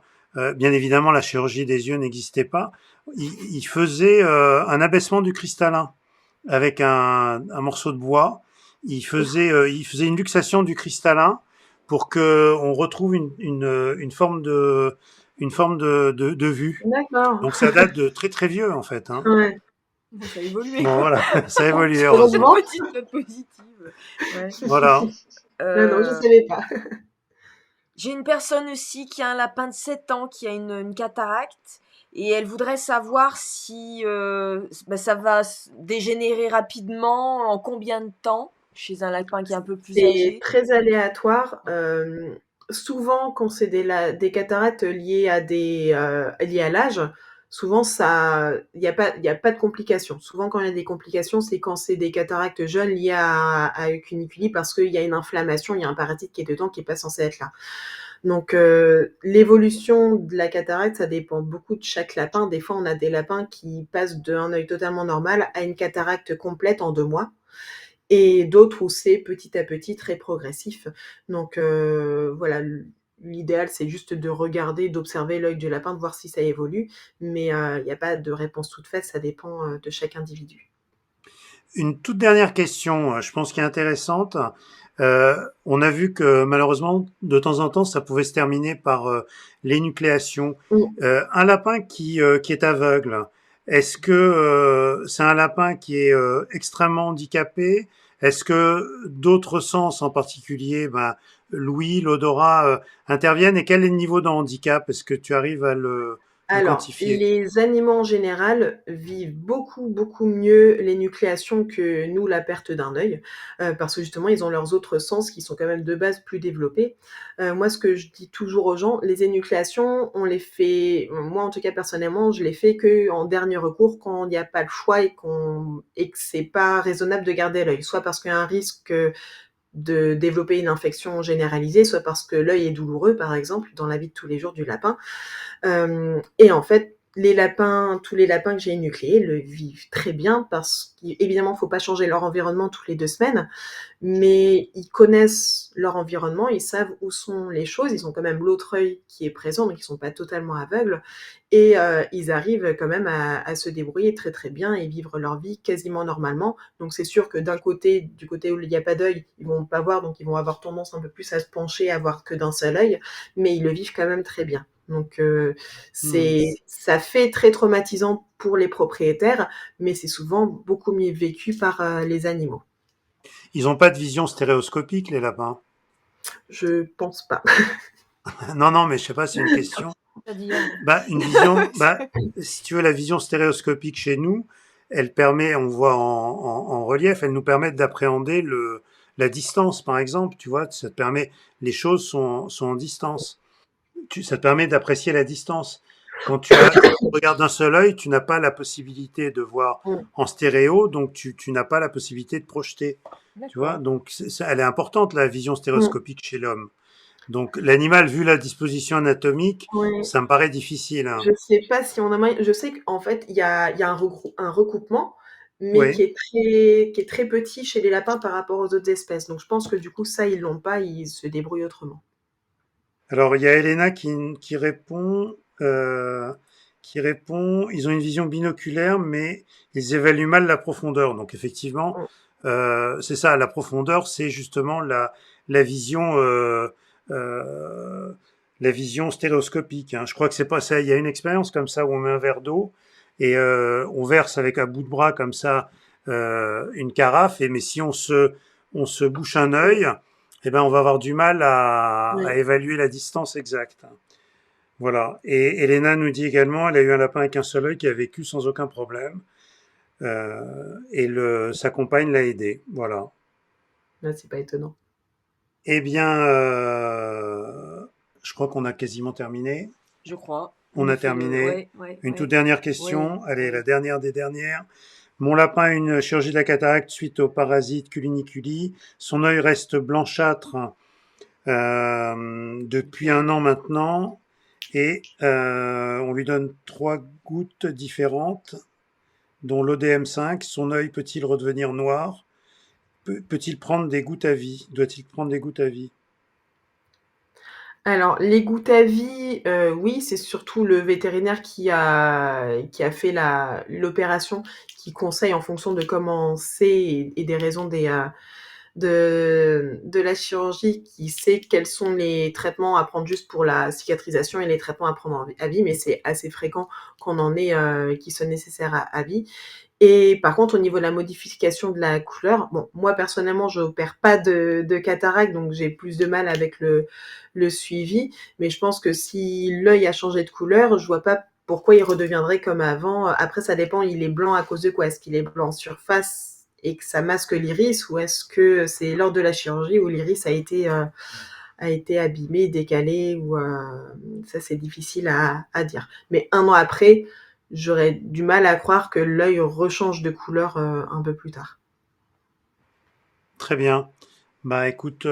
Speaker 1: bien évidemment, la chirurgie des yeux n'existait pas. Il faisait un abaissement du cristallin avec un morceau de bois. Il faisait une luxation du cristallin pour que on retrouve une forme de vue.
Speaker 2: D'accord.
Speaker 1: Donc ça date de très très vieux en fait. Hein.
Speaker 2: Ouais.
Speaker 4: Ça a évolué,
Speaker 1: Bon
Speaker 4: quoi.
Speaker 1: voilà, ça a évolué
Speaker 4: Une
Speaker 1: heureusement.
Speaker 2: Heureusement.
Speaker 4: petite note positive. Ouais.
Speaker 1: Voilà.
Speaker 2: Non, je
Speaker 4: Euh,
Speaker 2: savais pas.
Speaker 4: j'ai une personne aussi qui a un lapin de 7 ans qui a une cataracte et elle voudrait savoir si bah, ça va dégénérer rapidement, en combien de temps chez un lapin qui est un peu plus
Speaker 2: C'est
Speaker 4: âgé.
Speaker 2: très aléatoire. Souvent, quand c'est des cataractes liées à l'âge, souvent il y a pas de complications. Souvent, quand il y a des complications, c'est quand c'est des cataractes jeunes liées à une cuniculie parce qu'il y a une inflammation, il y a un parasite qui est dedans qui est pas censé être là. Donc, l'évolution de la cataracte, ça dépend beaucoup de chaque lapin. Des fois, on a des lapins qui passent d'un œil totalement normal à une cataracte complète en 2 mois et d'autres où c'est petit à petit très progressif. Donc, voilà, l'idéal, c'est juste de regarder, d'observer l'œil du lapin, de voir si ça évolue, mais il y a pas de réponse toute faite, ça dépend, de chaque individu.
Speaker 1: Une toute dernière question, je pense qui est intéressante. On a vu que malheureusement, de temps en temps, ça pouvait se terminer par l'énucléation.
Speaker 2: Mmh.
Speaker 1: Un lapin qui est aveugle, est-ce que c'est un lapin qui est extrêmement handicapé? Est-ce que d'autres sens, en particulier, ben, l'ouïe, l'odorat, interviennent? Et quel est le niveau de handicap? Est-ce que tu arrives à le
Speaker 2: Alors,
Speaker 1: quantifier?
Speaker 2: les animaux en général vivent beaucoup, beaucoup mieux l'énucléation que nous, la perte d'un œil, parce que justement, ils ont leurs autres sens qui sont quand même de base plus développés. Moi, ce que je dis toujours aux gens, les énucléations, on les fait moi, en tout cas, personnellement, je les fais qu'en dernier recours, quand il y a pas le choix et que c'est pas raisonnable de garder l'œil. Soit parce qu'il y a un risque, de développer une infection généralisée, soit parce que l'œil est douloureux, par exemple, dans la vie de tous les jours du lapin. Et en fait, tous les lapins que j'ai énucléés le vivent très bien parce qu'évidemment, il ne faut pas changer leur environnement toutes les 2 semaines, mais ils connaissent leur environnement, ils savent où sont les choses, ils ont quand même l'autre œil qui est présent, donc ils sont pas totalement aveugles et ils arrivent quand même à se débrouiller très, très bien et vivre leur vie quasiment normalement. Donc c'est sûr que du côté où il y a pas d'œil, ils vont pas voir, donc ils vont avoir tendance un peu plus à se pencher, à voir que d'un seul œil, mais ils le vivent quand même très bien. Donc
Speaker 1: Hmm.
Speaker 2: ça fait très traumatisant pour les propriétaires, mais c'est souvent beaucoup mieux vécu par, les animaux.
Speaker 1: Ils n'ont pas de vision stéréoscopique, les lapins.
Speaker 2: Je pense pas.
Speaker 1: Non, non, mais je sais pas, c'est une question.
Speaker 4: C'est-à-dire,
Speaker 1: Bah, une vision, bah, si tu veux, la vision stéréoscopique chez nous, elle permet, on voit en relief, elle nous permet d'appréhender la distance, par exemple, tu vois, ça te permet, les choses sont en distance. Ça te permet d'apprécier la distance. Quand tu regardes d'un seul œil, tu n'as pas la possibilité de voir
Speaker 2: Mmh,
Speaker 1: en stéréo, donc tu n'as pas la possibilité de projeter, tu vois.
Speaker 4: d'accord.
Speaker 1: Donc, elle est importante, la vision
Speaker 2: mmh.
Speaker 1: stéréoscopique chez l'homme. Donc l'animal, vu la disposition anatomique,
Speaker 2: Ouais.
Speaker 1: ça me paraît difficile, hein.
Speaker 2: Je sais pas si on a moyen je sais qu'en fait, il y a un recoupement, mais
Speaker 1: Oui.
Speaker 2: qui est très petit chez les lapins par rapport aux autres espèces. Donc je pense que du coup, ça, ils l'ont pas, ils se débrouillent autrement.
Speaker 1: Alors il y a Elena euh, qui répond, ils ont une vision binoculaire, mais ils évaluent mal la profondeur. Donc effectivement,
Speaker 2: Mmh.
Speaker 1: c'est ça, la profondeur, c'est justement la vision, euh, la vision stéréoscopique, hein. Je crois que c'est pas ça. Il y a une expérience comme ça où on met un verre d'eau et on verse avec un bout de bras comme ça une carafe. Et mais si on se bouche un
Speaker 2: Mmh.
Speaker 1: œil, eh ben on va avoir du mal à
Speaker 2: Ouais.
Speaker 1: évaluer la distance exacte. Voilà. Et Elena nous dit également, elle a eu un lapin avec un seul œil qui a vécu sans aucun problème. Sa compagne l'a aidé. Voilà.
Speaker 2: Ouais, c'est pas étonnant.
Speaker 1: Eh bien, je crois qu'on a quasiment terminé.
Speaker 4: Je crois.
Speaker 1: On
Speaker 4: On a
Speaker 1: a
Speaker 4: fait le.
Speaker 1: terminé.
Speaker 4: Ouais, ouais,
Speaker 1: Une toute
Speaker 4: ouais.
Speaker 1: dernière
Speaker 4: Ouais,
Speaker 1: question. Allez, la
Speaker 4: ouais.
Speaker 1: dernière des dernières. Mon lapin a une chirurgie de la cataracte suite au parasite culiniculi. Son œil reste blanchâtre depuis 1 an maintenant. Et on lui donne 3 gouttes différentes, dont l'ODM5. Son œil peut-il redevenir noir? Peut-il prendre des gouttes à vie? Doit-il prendre des gouttes à vie?
Speaker 2: Alors, les gouttes à vie, oui, c'est surtout le vétérinaire qui a fait l'opération, qui conseille en fonction de comment c'est et des raisons de la chirurgie, qui sait quels sont les traitements à prendre juste pour la cicatrisation et les traitements à prendre à vie, mais c'est assez fréquent qu'on en ait, qui soient nécessaires à vie. Et par contre, au niveau de la modification de la couleur, bon, moi personnellement, je n'opère pas de cataracte, donc j'ai plus de mal avec le suivi. Mais je pense que si l'œil a changé de couleur, je vois pas pourquoi il redeviendrait comme avant. Après, ça dépend, il est blanc à cause de quoi? Est-ce qu'il est blanc en surface et que ça masque l'iris, ou est-ce que c'est lors de la chirurgie où l'iris a été abîmé, décalé, ou ça c'est difficile à dire. Mais 1 an après, j'aurais du mal à croire que l'œil rechange de couleur un peu plus tard.
Speaker 1: Très bien. Bah écoute,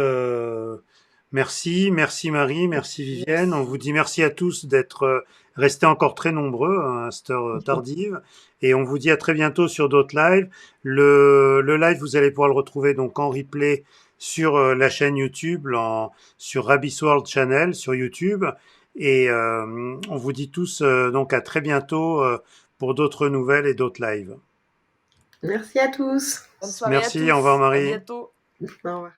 Speaker 1: merci Marie, merci Vivienne. On
Speaker 4: Merci.
Speaker 1: vous dit merci à tous d'être restés encore très nombreux à cette heure tardive. Et on vous dit à très bientôt sur d'autres lives. Le live, vous allez pouvoir le retrouver donc en replay sur la chaîne YouTube, sur Rabbis World Channel sur YouTube. Et on vous dit tous donc à très bientôt pour d'autres nouvelles et d'autres lives.
Speaker 2: Merci à tous.
Speaker 4: Bonne soirée à
Speaker 1: Merci,
Speaker 4: tous.
Speaker 1: au revoir
Speaker 4: À
Speaker 1: Marie.
Speaker 4: bientôt.
Speaker 2: Au revoir.